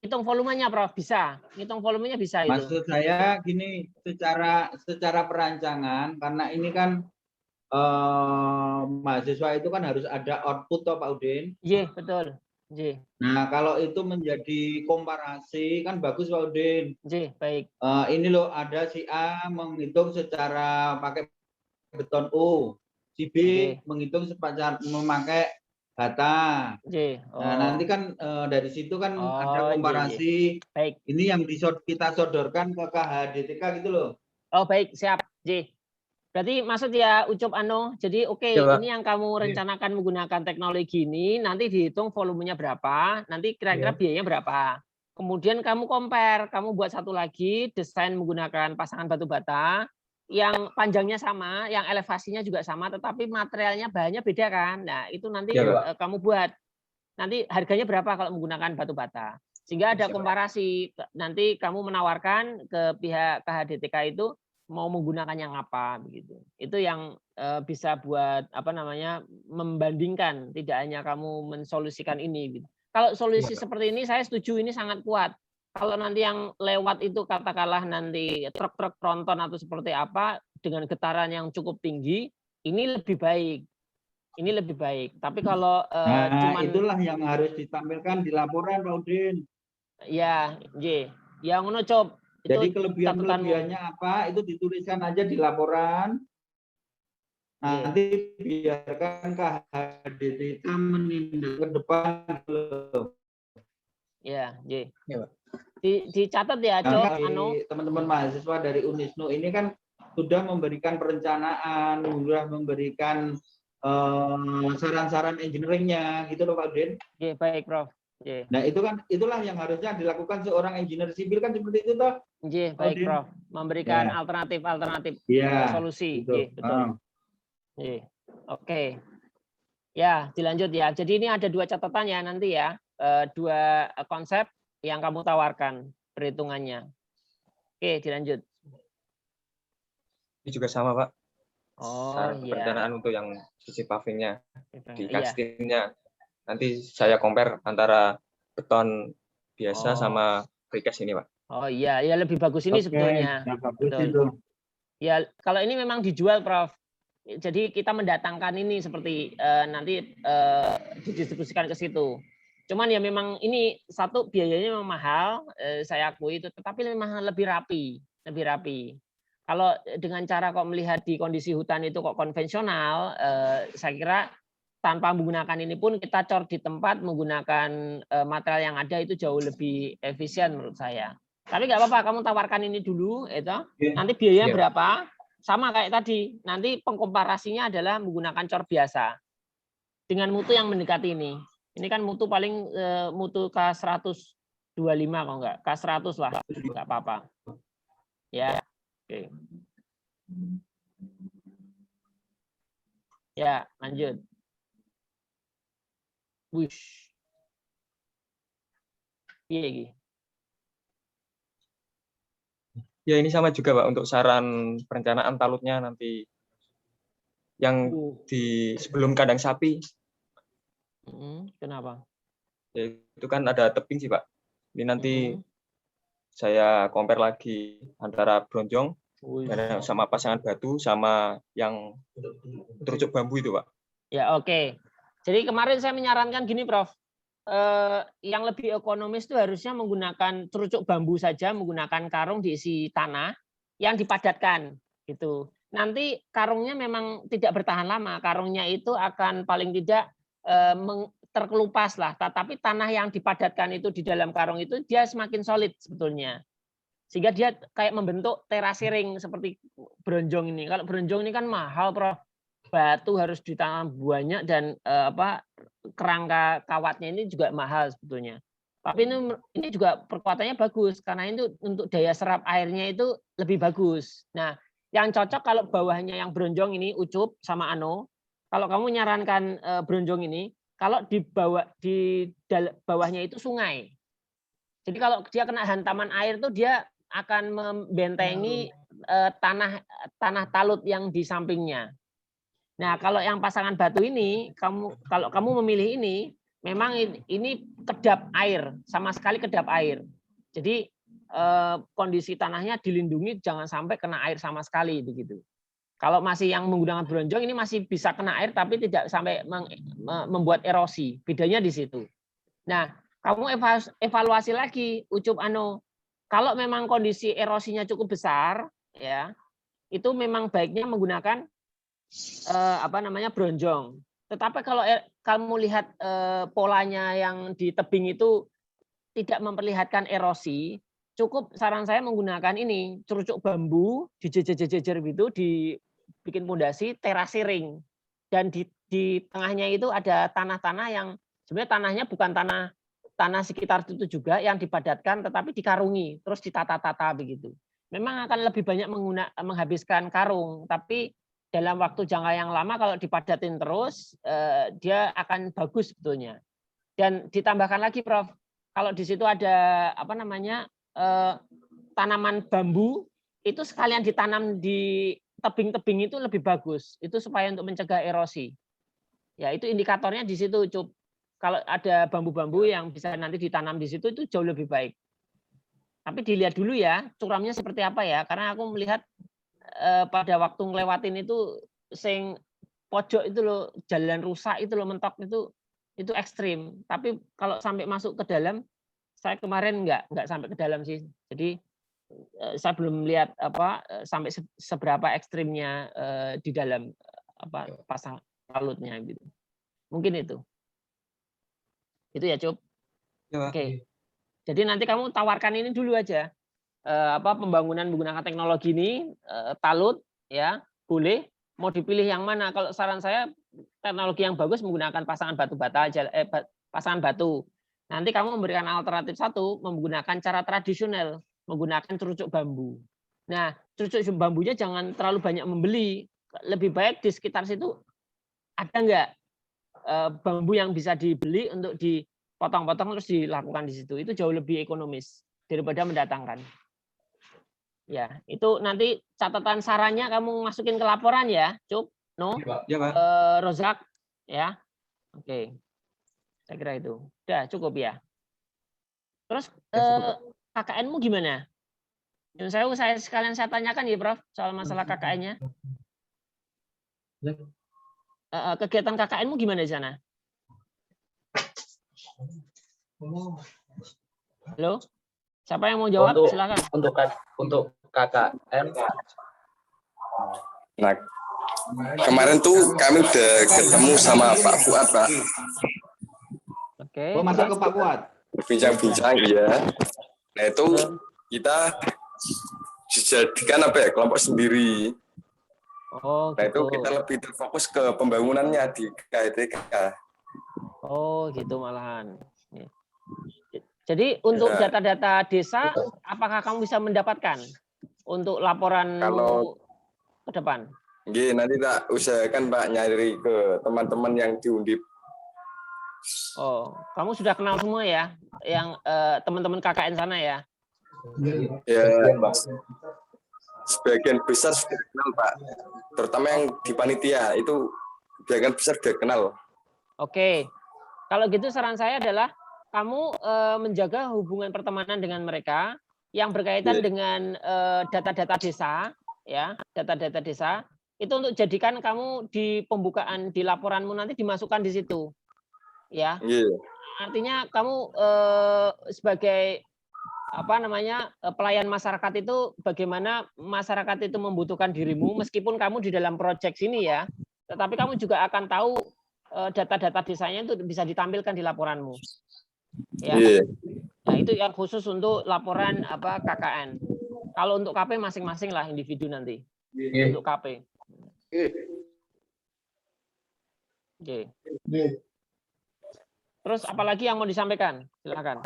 Hitung volumenya, Prof. Bisa. Hitung volumenya bisa itu. Maksud saya gini, secara perancangan karena ini kan mahasiswa itu kan harus ada output toh Pak Udin. Iya, betul. Nah, kalau itu menjadi komparasi kan bagus Pak Udin. Baik. Ini loh ada si A menghitung secara pakai beton U, si B menghitung memakai bata. Nah, nanti kan dari situ kan ada komparasi. Baik. Ini yang kita sodorkan ke KHDTK gitu loh. Oh, baik, siap. Berarti maksud ya Ucup jadi ini yang kamu rencanakan menggunakan teknologi ini, nanti dihitung volumenya berapa, nanti kira-kira biayanya berapa. Kemudian kamu compare, kamu buat satu lagi, desain menggunakan pasangan batu bata, yang panjangnya sama, yang elevasinya juga sama, tetapi materialnya bahannya beda kan. Nah, itu nanti kamu buat. Nanti harganya berapa kalau menggunakan batu bata. Sehingga ada komparasi, nanti kamu menawarkan ke pihak KHDTK itu, mau menggunakan yang apa begitu. Itu yang bisa buat apa namanya membandingkan, tidak hanya kamu mensolusikan ini gitu. Kalau solusi seperti ini saya setuju, ini sangat kuat. Kalau nanti yang lewat itu katakanlah nanti truk-truk tronton atau seperti apa dengan getaran yang cukup tinggi, ini lebih baik. Ini lebih baik. Tapi kalau cuman itulah yang harus ditampilkan di laporan Pak Udin. Ya, yang ngono Cop. Jadi kelebihannya apa itu dituliskan aja di laporan. Nanti biarkan KHDTK menindak ke depan. Ya, dicatat ya, Cok. Teman-teman mahasiswa dari Unisnu ini kan sudah memberikan perencanaan, sudah memberikan saran-saran engineeringnya, gitu loh Pak Udin. Baik, Prof. Nah itulah yang harusnya dilakukan seorang engineer sipil kan seperti itu toh. Baik Prof. Memberikan alternatif solusi. Betul. Oke. Ya, dilanjut ya. Jadi ini ada 2 catatan ya nanti ya, 2 konsep yang kamu tawarkan perhitungannya. Oke, dilanjut. Ini juga sama Pak. Perencanaan untuk yang sisi pavingnya, di castingnya. Nanti saya compare antara beton biasa sama precast ini, Pak. Oh iya, ya lebih bagus ini sebetulnya. Betul. Ya, kalau ini memang dijual, Prof. Jadi kita mendatangkan ini seperti nanti didistribusikan ke situ. Cuman ya memang ini satu biayanya memang mahal, saya akui itu, tetapi memang lebih rapi. Kalau dengan cara kok melihat di kondisi hutan itu kok konvensional, saya kira tanpa menggunakan ini pun kita cor di tempat menggunakan material yang ada itu jauh lebih efisien menurut saya. Tapi nggak apa-apa, kamu tawarkan ini dulu, itu. Nanti biayanya berapa? Sama kayak tadi. Nanti pengkomparasinya adalah menggunakan cor biasa dengan mutu yang mendekati ini. Ini kan mutu paling mutu K125 kalau nggak, K100 lah, nggak apa-apa. Ya, oke. Ya, lanjut. Wush. Iya, Ya ini sama juga Pak untuk saran perencanaan talutnya nanti yang di sebelum kandang sapi. Kenapa? Ya, itu kan ada tebing sih Pak. Ini nanti saya compare lagi antara bronjong sama pasangan batu sama yang terucuk bambu itu Pak. Ya oke. Jadi kemarin saya menyarankan gini Prof. Yang lebih ekonomis itu harusnya menggunakan terucuk bambu saja, menggunakan karung diisi tanah yang dipadatkan gitu. Nanti karungnya memang tidak bertahan lama, karungnya itu akan paling tidak terkelupas lah. Tetapi tanah yang dipadatkan itu di dalam karung itu dia semakin solid sebetulnya, sehingga dia kayak membentuk terasering seperti bronjong ini. Kalau bronjong ini kan mahal, Prof. Batu harus ditanam banyak dan kerangka kawatnya ini juga mahal sebetulnya. Tapi ini juga perkuatannya bagus karena itu untuk daya serap airnya itu lebih bagus. Nah, yang cocok kalau bawahnya yang bronjong ini ucup sama ano. Kalau kamu nyarankan bronjong ini, kalau di bawahnya itu sungai. Jadi kalau dia kena hantaman air itu dia akan membentengi tanah talut yang di sampingnya. Nah, kalau yang pasangan batu ini, kalau kamu memilih ini, memang ini kedap air, sama sekali kedap air. Jadi kondisi tanahnya dilindungi, jangan sampai kena air sama sekali begitu. Kalau masih yang menggunakan bronjong ini masih bisa kena air, tapi tidak sampai membuat erosi. Bedanya di situ. Nah, kamu evaluasi lagi, ucup ano. Kalau memang kondisi erosinya cukup besar, ya, itu memang baiknya menggunakan bronjong. Tetapi kalau kamu lihat polanya yang di tebing itu tidak memperlihatkan erosi, cukup saran saya menggunakan ini terucuk bambu dijejer-jejer gitu, dibikin pondasi terasering, dan di tengahnya itu ada tanah-tanah yang sebenarnya tanahnya bukan tanah sekitar itu juga yang dipadatkan, tetapi dikarungi terus ditata-tata begitu. Memang akan lebih banyak menghabiskan karung, tapi dalam waktu jangka yang lama kalau dipadatin terus dia akan bagus sebetulnya. Dan ditambahkan lagi Prof, kalau di situ ada tanaman bambu itu sekalian ditanam di tebing-tebing itu lebih bagus. Itu supaya untuk mencegah erosi. Ya, itu indikatornya di situ, Cup. Kalau ada bambu-bambu yang bisa nanti ditanam di situ itu jauh lebih baik. Tapi dilihat dulu ya, curamnya seperti apa ya, karena aku melihat pada waktu ngelewatin itu sing pojok itu loh, jalan rusak itu loh, mentok itu ekstrim. Tapi kalau sampai masuk ke dalam, saya kemarin nggak sampai ke dalam sih. Jadi saya belum lihat sampai seberapa ekstrimnya di dalam pasang talutnya gitu. Mungkin itu ya, Cup. Ya, Oke. Jadi nanti kamu tawarkan ini dulu aja. Pembangunan menggunakan teknologi ini, talut ya, boleh. Mau dipilih yang mana? Kalau saran saya teknologi yang bagus menggunakan pasangan batu bata aja, pasangan batu. Nanti kamu memberikan alternatif satu menggunakan cara tradisional, menggunakan terucuk bambu. Nah, terucuk bambunya jangan terlalu banyak membeli. Lebih baik di sekitar situ ada nggak bambu yang bisa dibeli untuk dipotong-potong terus dilakukan di situ. Itu jauh lebih ekonomis daripada mendatangkan. Ya, itu nanti catatan sarannya kamu masukin ke laporan ya, Cup, No, ya, Pak. Rozak, ya. Oke, saya kira itu. Udah cukup ya. Terus KKN-mu gimana? Saya sekalian saya tanyakan ya, Prof, soal masalah KKN-nya. Kegiatan KKN-mu gimana di sana? Halo? Siapa yang mau jawab? Silakan. Untuk KKN. Nah, kemarin tuh kami udah ketemu sama Pak Fuad, Pak. Oke. Oh, masuk ke Pak Fuad. Berbincang-bincang, iya. Nah, itu kita dijadikan kelompok sendiri. Oh, nah, gitu. itu kita lebih terfokus ke pembangunannya di KHTK. Oh, gitu malahan. Jadi untuk data-data desa, apakah kamu bisa mendapatkan untuk laporan ke depan? Iya, nanti tak usahakan Pak nyari ke teman-teman yang di Undip. Oh, kamu sudah kenal semua ya, yang teman-teman KKN sana ya? Ya, sebagian besar sudah kenal Pak, terutama yang di panitia itu sebagian besar sudah kenal. Oke, kalau gitu saran saya adalah kamu menjaga hubungan pertemanan dengan mereka yang berkaitan dengan data-data desa, ya, data-data desa itu untuk jadikan kamu di pembukaan di laporanmu nanti dimasukkan di situ, ya. Artinya kamu sebagai pelayan masyarakat itu bagaimana masyarakat itu membutuhkan dirimu meskipun kamu di dalam proyek sini ya, tetapi kamu juga akan tahu data-data desanya itu bisa ditampilkan di laporanmu. Ya. Nah, itu yang khusus untuk laporan KKN. Kalau untuk KP masing-masing lah individu nanti. Untuk KP. Oke. Terus apalagi yang mau disampaikan? Silakan.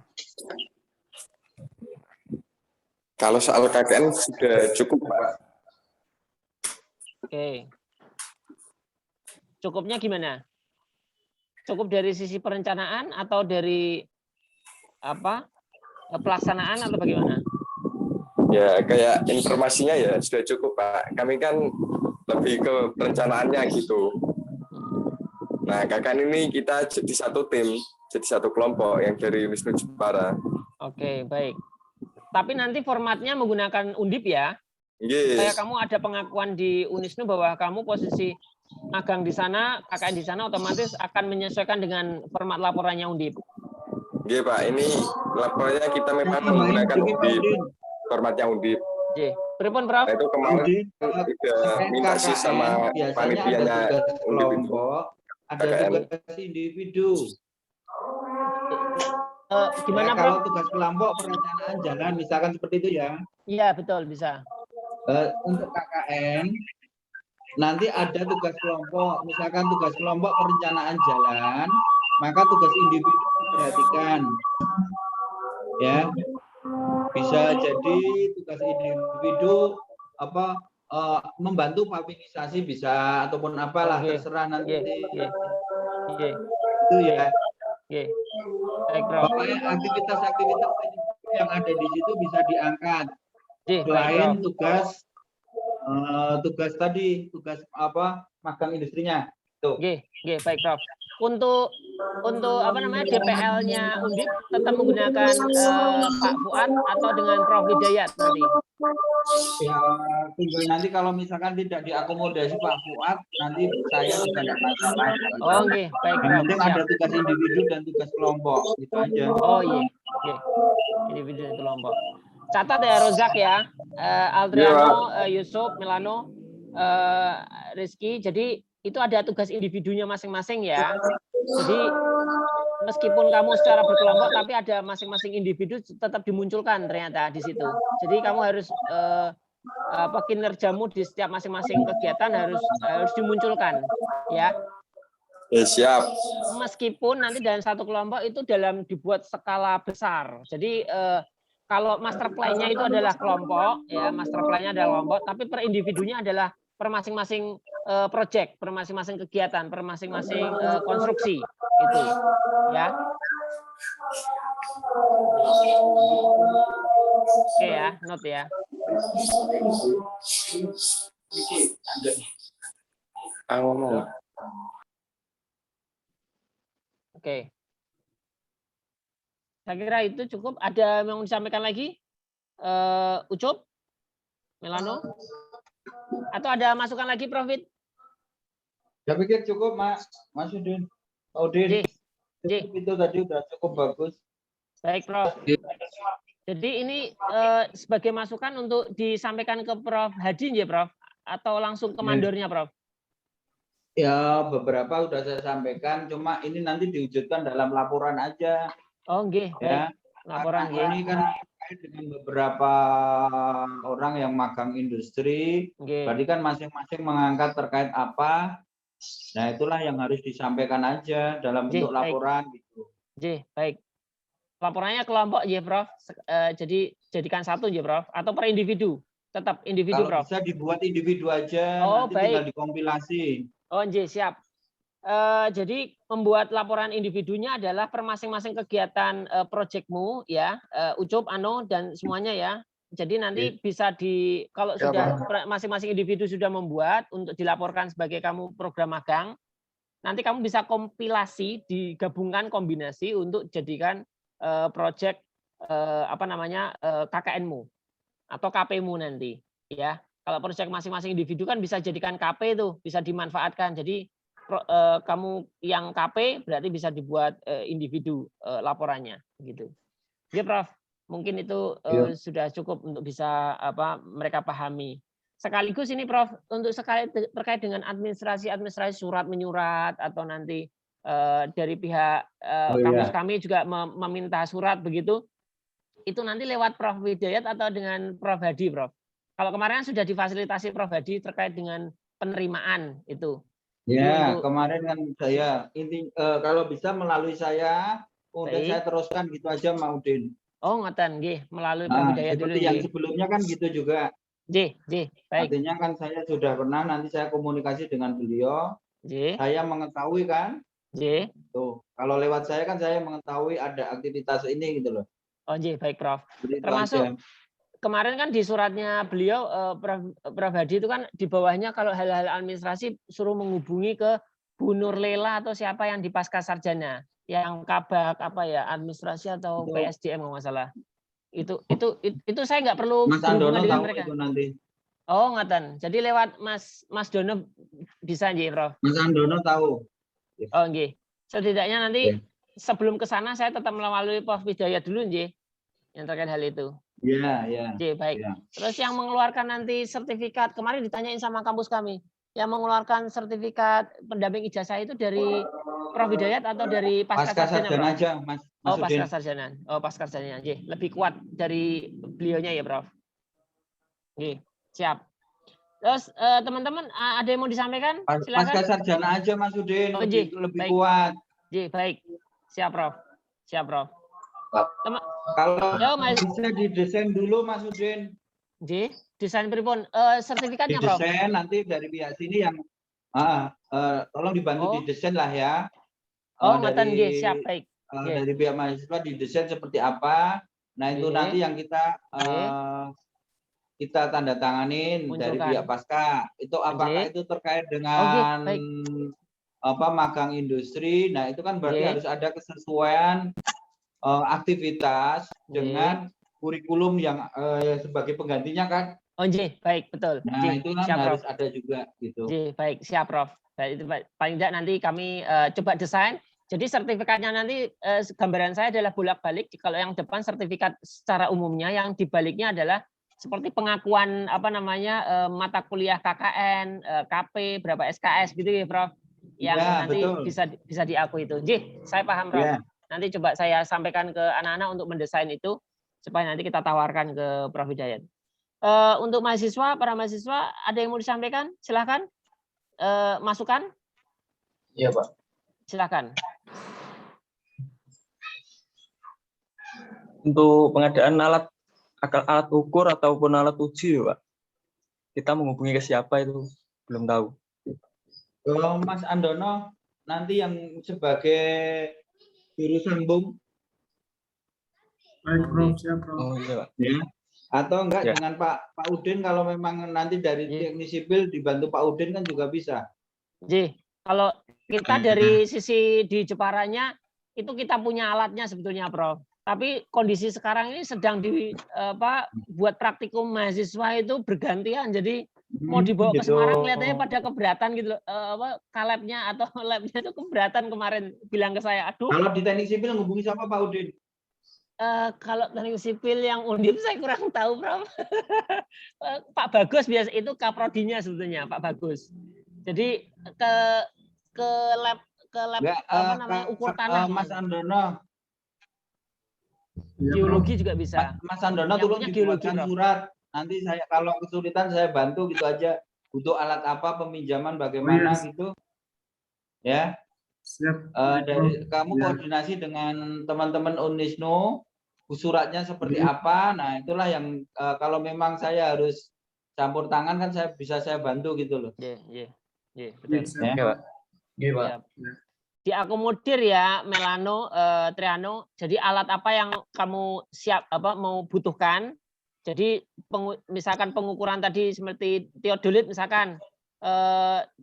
Kalau soal KKN sudah cukup, Pak. Oke. Cukupnya gimana? Cukup dari sisi perencanaan atau dari pelaksanaan atau bagaimana? Ya, kayak informasinya ya sudah cukup, Pak. Kami kan lebih ke perencanaannya gitu. Nah, KKN ini kita jadi satu tim, jadi satu kelompok yang dari Wisnu Jepara. Oke, baik. Tapi nanti formatnya menggunakan Undip ya. Supaya kamu ada pengakuan di Unisnu bahwa kamu posisi magang di sana, KKN di sana otomatis akan menyesuaikan dengan format laporannya Undip. Iya Pak, ini laporannya kita memang menggunakan Undip, formatnya Undip. Pripun Prof? Nah, itu kemarin udah minta sih sama panitianya Undip itu. Ada tugas individu. Gimana kalau tugas kelompok perencanaan jalan misalkan seperti itu ya? Iya betul bisa. Untuk KKN nanti ada tugas kelompok, misalkan tugas kelompok perencanaan jalan, maka tugas individu diperhatikan, ya. Bisa jadi tugas individu membantu pavinisasi bisa ataupun apalah terserah nanti. Itu ya. Pokoknya aktivitas-aktivitas yang ada di situ bisa diangkat. Selain tugas tadi, tugas magang industrinya. Tuh. Baik Prof. Untuk DPL-nya Undip tetap menggunakan Pak Fuad atau dengan Prof Hidayat nanti? Ya, tinggal nanti kalau misalkan tidak diakomodasi Pak Fuad, nanti saya juga tidak masalah. Oh, baik. Yang penting ada tugas individu dan tugas kelompok, gitu aja. Oh iya, individu dan kelompok. Catat ya Rozak ya, Aldriano, Yusuf, Milano, Rizky. Jadi itu ada tugas individunya masing-masing ya. Jadi meskipun kamu secara berkelompok, tapi ada masing-masing individu tetap dimunculkan ternyata di situ. Jadi kamu harus kinerjamu di setiap masing-masing kegiatan harus dimunculkan, ya. Siap. Meskipun nanti dalam satu kelompok itu dibuat skala besar. Jadi kalau master plan-nya itu adalah kelompok, ya master plan-nya adalah kelompok, tapi per individunya adalah per masing-masing project, per masing-masing kegiatan, per masing-masing konstruksi itu, ya. Oke ya, note ya. Oke. Saya kira itu cukup. Ada yang mau disampaikan lagi? Ucup? Milano? Atau ada masukan lagi, Profit? Saya pikir cukup, Mas Udin. Udin. Itu tadi udah cukup bagus. Baik, Prof. Jadi ini sebagai masukan untuk disampaikan ke Prof Hadi ya, Prof? Atau langsung ke mandornya, Prof? Ya, beberapa sudah saya sampaikan, cuma ini nanti diwujudkan dalam laporan aja. Oh, nggih, ya. Laporan ini kan terkait dengan beberapa orang yang magang industri, berarti kan masing-masing mengangkat terkait apa. Nah, itulah yang harus disampaikan aja dalam bentuk laporan gitu. Baik. Laporannya kelompok ya, Prof. Jadi jadikan satu ya, Prof. Atau per individu? Tetap individu, Kalau Prof. bisa dibuat individu aja, nanti tinggal dikompilasi. Oh, siap. Jadi membuat laporan individunya adalah per masing-masing kegiatan proyekmu ya, Ucup, Ano dan semuanya ya. Jadi nanti bisa kalau Ya, sudah Pak. masing-masing individu sudah membuat untuk dilaporkan sebagai kamu program magang, nanti kamu bisa kompilasi, digabungkan kombinasi untuk jadikan proyek KKN-mu atau KP-mu nanti, ya. Kalau proyek masing-masing individu kan bisa jadikan KP itu, bisa dimanfaatkan. Jadi kamu yang KP berarti bisa dibuat individu laporannya, gitu. Ya, Prof. Mungkin itu sudah cukup untuk bisa mereka pahami. Sekaligus ini, Prof, untuk terkait dengan administrasi surat menyurat atau nanti dari pihak kampus kami juga meminta surat begitu. Itu nanti lewat Prof Hidayat atau dengan Prof Hadi, Prof? Kalau kemarin sudah difasilitasi Prof Hadi terkait dengan penerimaan itu. Ya, kemarin kan saya kalau bisa melalui saya, kemudian saya teruskan gitu aja, Pak Udin. Oh, ngoten nggih, melalui Prof Hidayat dulu. Seperti yang sebelumnya kan gitu juga. Baik. Artinya kan saya sudah pernah, nanti saya komunikasi dengan beliau. Saya mengetahui kan. Tuh, kalau lewat saya kan saya mengetahui ada aktivitas ini gitu loh. Oh, baik, Prof. Termasuk kemarin kan di suratnya beliau Prof Hadi itu kan di bawahnya kalau hal-hal administrasi suruh menghubungi ke Bu Nurlela atau siapa yang di pasca sarjana, yang kabak administrasi atau PSDM kalau nggak salah. Itu saya nggak perlu Mas Andono dengan tahu mereka. itu nanti. Oh, ngaten. Jadi lewat Mas Dono bisa nggih, Prof. Mas Andono tahu. Oh, nggih. Setidaknya nanti sebelum ke sana saya tetap melalui Prof Hidayat dulu nggih yang terkait hal itu. Iya. Baik. Ya. Terus yang mengeluarkan nanti sertifikat, kemarin ditanyain sama kampus kami, yang mengeluarkan sertifikat pendamping ijazah itu dari Prof Hidayat atau dari pasca sarjana aja, Mas. Oh, pasca sarjana. Oh, pasca sarjana. Lebih kuat dari beliaunya ya, Prof. Oke, siap. Terus teman-teman ada yang mau disampaikan? Silakan. Pasca sarjana aja, Mas Udin. Lebih baik. kuat. Baik. Siap, Prof. Kalau bisa didesain dulu, Mas Udin. Desain pripun? Sertifikatnya, Prof. Didesain nanti dari pihak sini yang tolong dibantu didesain lah ya. Oh, ngoten nggih, siap, baik. Dari pihak mahasiswa didesain seperti apa. Nah, itu nanti yang kita tanda tanganin dari pihak pasca. Itu apakah itu terkait dengan magang industri. Nah, itu kan berarti harus ada kesesuaian aktivitas dengan kurikulum yang sebagai penggantinya kan. Oh, baik, betul. Nah, itu kan siap, harus Prof. ada juga gitu. Baik, siap, Prof. Baik, itu paling tidak nanti kami coba desain. Jadi sertifikatnya nanti gambaran saya adalah bolak-balik. Kalau yang depan sertifikat secara umumnya, yang dibaliknya adalah seperti pengakuan mata kuliah KKN, KP, berapa SKS gitu ya, Prof. Yang nanti betul. bisa diakui itu. Saya paham, Prof. Yeah. Nanti coba saya sampaikan ke anak-anak untuk mendesain itu supaya nanti kita tawarkan ke Prof Hidayat. Untuk para mahasiswa ada yang mau disampaikan? Silakan. Masukan? Iya, Pak. Silakan. Untuk pengadaan alat ukur ataupun alat uji, Pak, kita menghubungi ke siapa itu belum tahu. Kalau Mas Andono nanti yang sebagai juru sambung. Baik, Prof. Siap, Prof. Oh, iya, Pak. Ya. Atau enggak dengan Pak Udin, kalau memang nanti dari teknik sipil dibantu Pak Udin kan juga bisa. Kalau kita dari sisi di Jeparanya itu kita punya alatnya sebetulnya, Prof. Tapi kondisi sekarang ini sedang buat praktikum mahasiswa itu bergantian. Jadi mau dibawa ke Semarang kelihatannya pada keberatan gitu loh. Kalabnya atau labnya itu keberatan kemarin bilang ke saya. Aduh. Kalau di teknik sipil menghubungi siapa, Pak Udin? Kalau teknik sipil yang Undip saya kurang tahu, Prof. Pak Bagus biasa itu kaprodinya sebetulnya, Pak Bagus. Jadi ke lab ukur tanah. Mas Andono. Geologi juga bisa. Mas Andono tolong dibuatkan surat. Nanti saya kalau kesulitan saya bantu gitu aja. Butuh alat apa, peminjaman bagaimana gitu. Ya. Siap. Dari kamu koordinasi dengan teman-teman Unisnu, suratnya seperti apa. Nah, itulah yang kalau memang saya harus campur tangan kan saya bantu gitu loh. Iya, betul. Ya, Pak. Diakomodir ya, Melano, Triano. Jadi alat apa yang kamu mau butuhkan, Jadi misalkan pengukuran tadi seperti teodolit misalkan,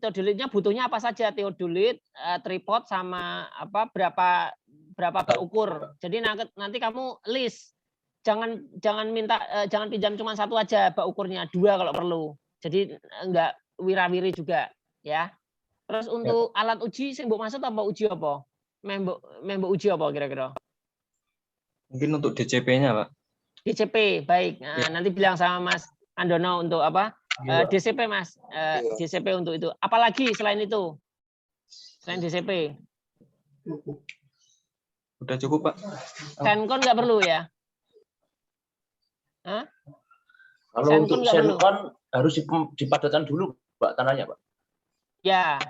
teodolitnya butuhnya apa saja, teodolit, tripod sama apa berapa bak ukur. Jadi nanti kamu list, jangan minta jangan pinjam cuma satu aja bak ukurnya, 2 kalau perlu. Jadi enggak wirawiri juga ya. Terus untuk alat uji sing mbok maksud apa, uji apa? Mbok uji apa kira-kira? Mungkin untuk DCP-nya, Pak. DCP, baik. Nah, nanti bilang sama Mas Andono untuk apa? DCP, Mas. DCP untuk itu. Apalagi selain itu? Selain DCP? Udah cukup, Pak. Sencon nggak perlu ya? Hah? Kalau untuk Sencon harus dipadatkan dulu, Pak, tanahnya, Pak. Ya.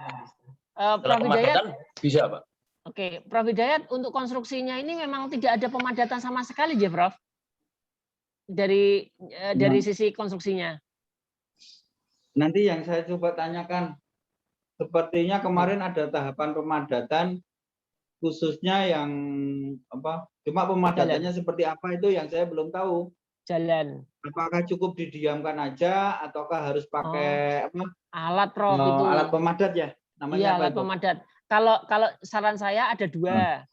Prof Hidayat bisa, Pak. Oke, Prof Hidayat untuk konstruksinya ini memang tidak ada pemadatan sama sekali ya, Prof? Dari sisi konstruksinya. Nanti yang saya coba tanyakan, sepertinya kemarin ada tahapan pemadatan khususnya yang apa? Cuma pemadatannya seperti apa itu yang saya belum tahu. Jalan. Apakah cukup didiamkan aja ataukah harus pakai apa? Alat, Prof, itu. Alat pemadat ya namanya. Iya, alat pemadat. Kalau saran saya ada 2.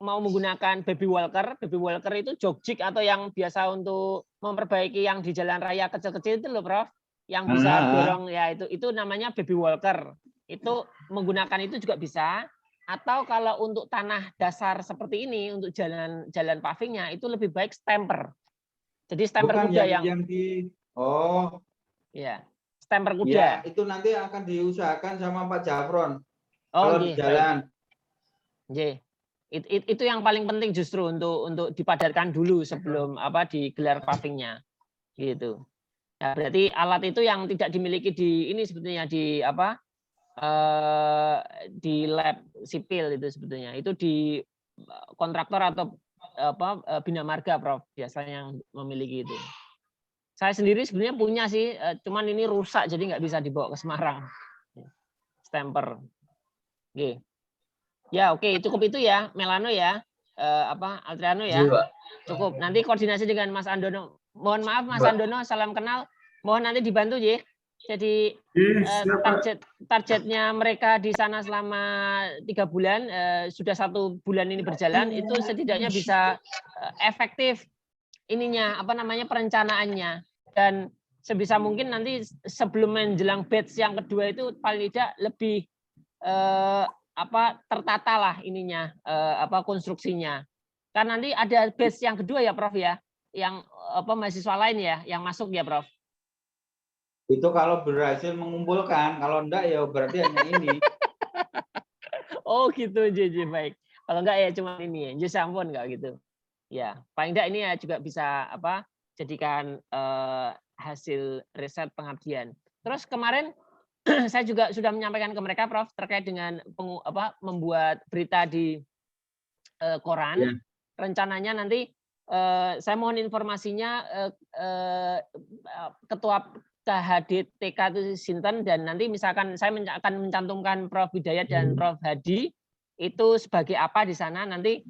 Mau menggunakan baby walker itu jogjik atau yang biasa untuk memperbaiki yang di jalan raya kecil-kecil itu loh, Prof. Yang bisa dorong ya, itu namanya baby walker. Itu menggunakan itu juga bisa. Atau kalau untuk tanah dasar seperti ini untuk jalan pavingnya itu lebih baik stamper. Jadi stamper kuda yang di ya, stamper kuda. Ya, itu nanti akan diusahakan sama Pak Jafron. Kalau di jalan. Itu yang paling penting justru untuk dipadatkan dulu sebelum apa digelar pavingnya gitu. Ya, berarti alat itu yang tidak dimiliki di ini sebetulnya di apa di lab sipil itu sebetulnya itu di kontraktor atau apa bina marga, Prof, biasanya yang memiliki itu. Saya sendiri sebenarnya punya sih, cuman ini rusak jadi nggak bisa dibawa ke Semarang. Stamper. Oke. Ya, oke, cukup itu ya, Melano ya, Adriano ya, cukup. Nanti koordinasi dengan Mas Andono. Mohon maaf, Mas Andono, salam kenal. Mohon nanti dibantu ya. Jadi targetnya mereka di sana selama 3 bulan, sudah 1 bulan ini berjalan, itu setidaknya bisa efektif ininya, perencanaannya. Dan sebisa mungkin nanti sebelum menjelang batch yang kedua itu paling tidak lebih tertata lah ininya konstruksinya. Kan nanti ada batch yang kedua ya, Prof ya, yang mahasiswa lain ya yang masuk ya, Prof. Itu kalau berhasil mengumpulkan, kalau enggak ya berarti hanya ini. Oh gitu, JJ, baik. Kalau enggak ya cuma ini ya, ampun enggak gitu. Ya, paling enggak ini ya juga bisa jadikan hasil riset pengabdian. Terus kemarin saya juga sudah menyampaikan ke mereka, Prof, terkait dengan membuat berita di koran. Ya. Rencananya nanti saya mohon informasinya Ketua KHDTK itu Sinten, dan nanti misalkan saya akan mencantumkan Prof Hidayat dan Prof Hadi itu sebagai apa di sana. Nanti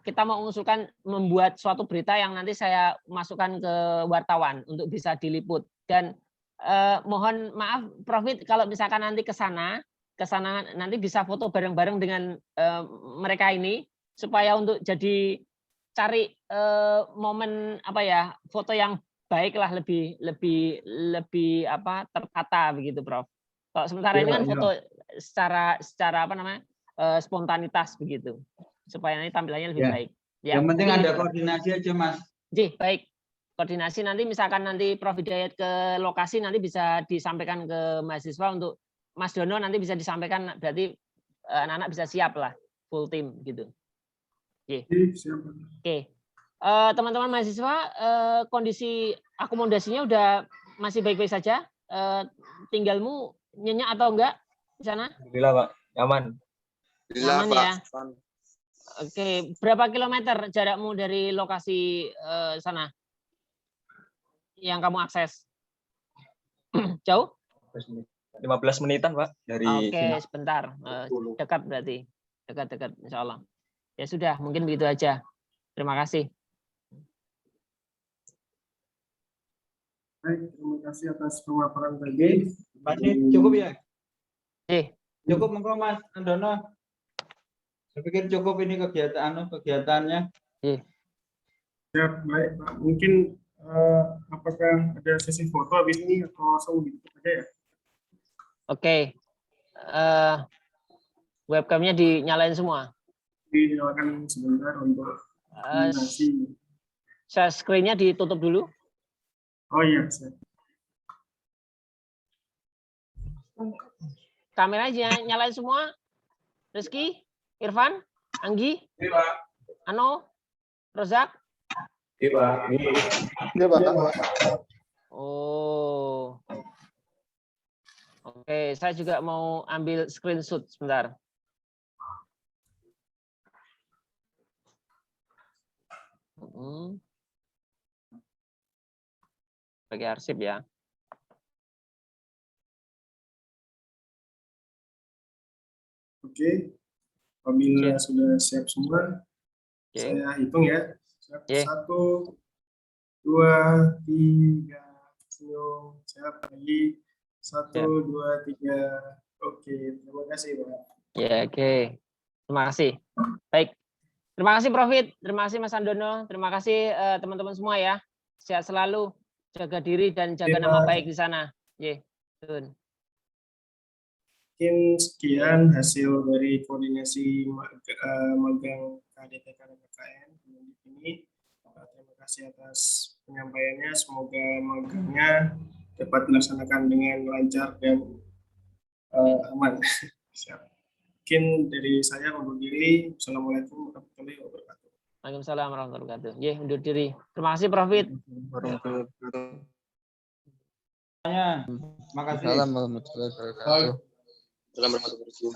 kita mau mengusulkan membuat suatu berita yang nanti saya masukkan ke wartawan untuk bisa diliput. Dan mohon maaf Prof, kalau misalkan nanti ke sana nanti bisa foto bareng-bareng dengan mereka ini supaya untuk jadi cari momen foto yang baik lah, lebih tertata begitu, Prof. Kalau sementara ini kan foto secara spontanitas begitu, supaya nanti tampilannya lebih baik. Ya, yang penting ada koordinasi aja, Mas. Baik. Koordinasi nanti misalkan nanti Prof Hidayat ke lokasi nanti bisa disampaikan ke mahasiswa, untuk Mas Dono nanti bisa disampaikan, berarti anak-anak bisa siap lah full tim gitu. Oke. Teman-teman mahasiswa, kondisi akomodasinya udah masih baik-baik saja? Tinggalmu nyenyak atau enggak di sana? Alhamdulillah, Pak. Nyaman. Nyaman ya. Oke, berapa kilometer jarakmu dari lokasi sana yang kamu akses? Jauh? 15 menitan, Pak, dari Oke, sebentar. Dekat berarti. Dekat, insya Allah. Ya sudah, mungkin begitu aja. Terima kasih. Baik, terima kasih atas pemaparan tadi. Masih cukup ya? Cukup. Cukup monggo Mas Andono. Saya pikir cukup ini kegiatannya. Ya, baik Pak. Mungkin apakah ada sesi foto habis ini atau langsung ditutup aja ya? Oke. Webcamnya dinyalain semua. Dinyalakan sebentar untuk koordinasi. Share screen-nya ditutup dulu. Oh iya, saya. Kameranya nyalain semua. Rizky, Irfan, Anggi, Ano, Rozak. Iya, Pak. Oh. Oke, saya juga mau ambil screenshot sebentar. Bagi arsip ya. Oke. Apabila sudah siap semua, saya hitung ya. Siap. 1, 2, 3. Senyum. Siap lagi. 1, 2, 3. Oke, terima kasih Pak. Ya, oke. Terima kasih. Baik. Terima kasih Profit. Terima kasih Mas Andono. Terima kasih teman-teman semua ya. Sehat selalu. Jaga diri dan jaga nama baik di sana. Mungkin sekian hasil dari koordinasi magang KHDTK dan KKN ini. Terima kasih atas penyampaiannya. Semoga magangnya dapat dilaksanakan dengan lancar dan aman. Siap. Mungkin dari saya undur diri. Assalamualaikum warahmatullahi wabarakatuh. Waalaikumsalam warahmatullahi wabarakatuh. Undur diri. Terima kasih Profit. Terima kasih. Assalamualaikum warahmatullahi wabarakatuh.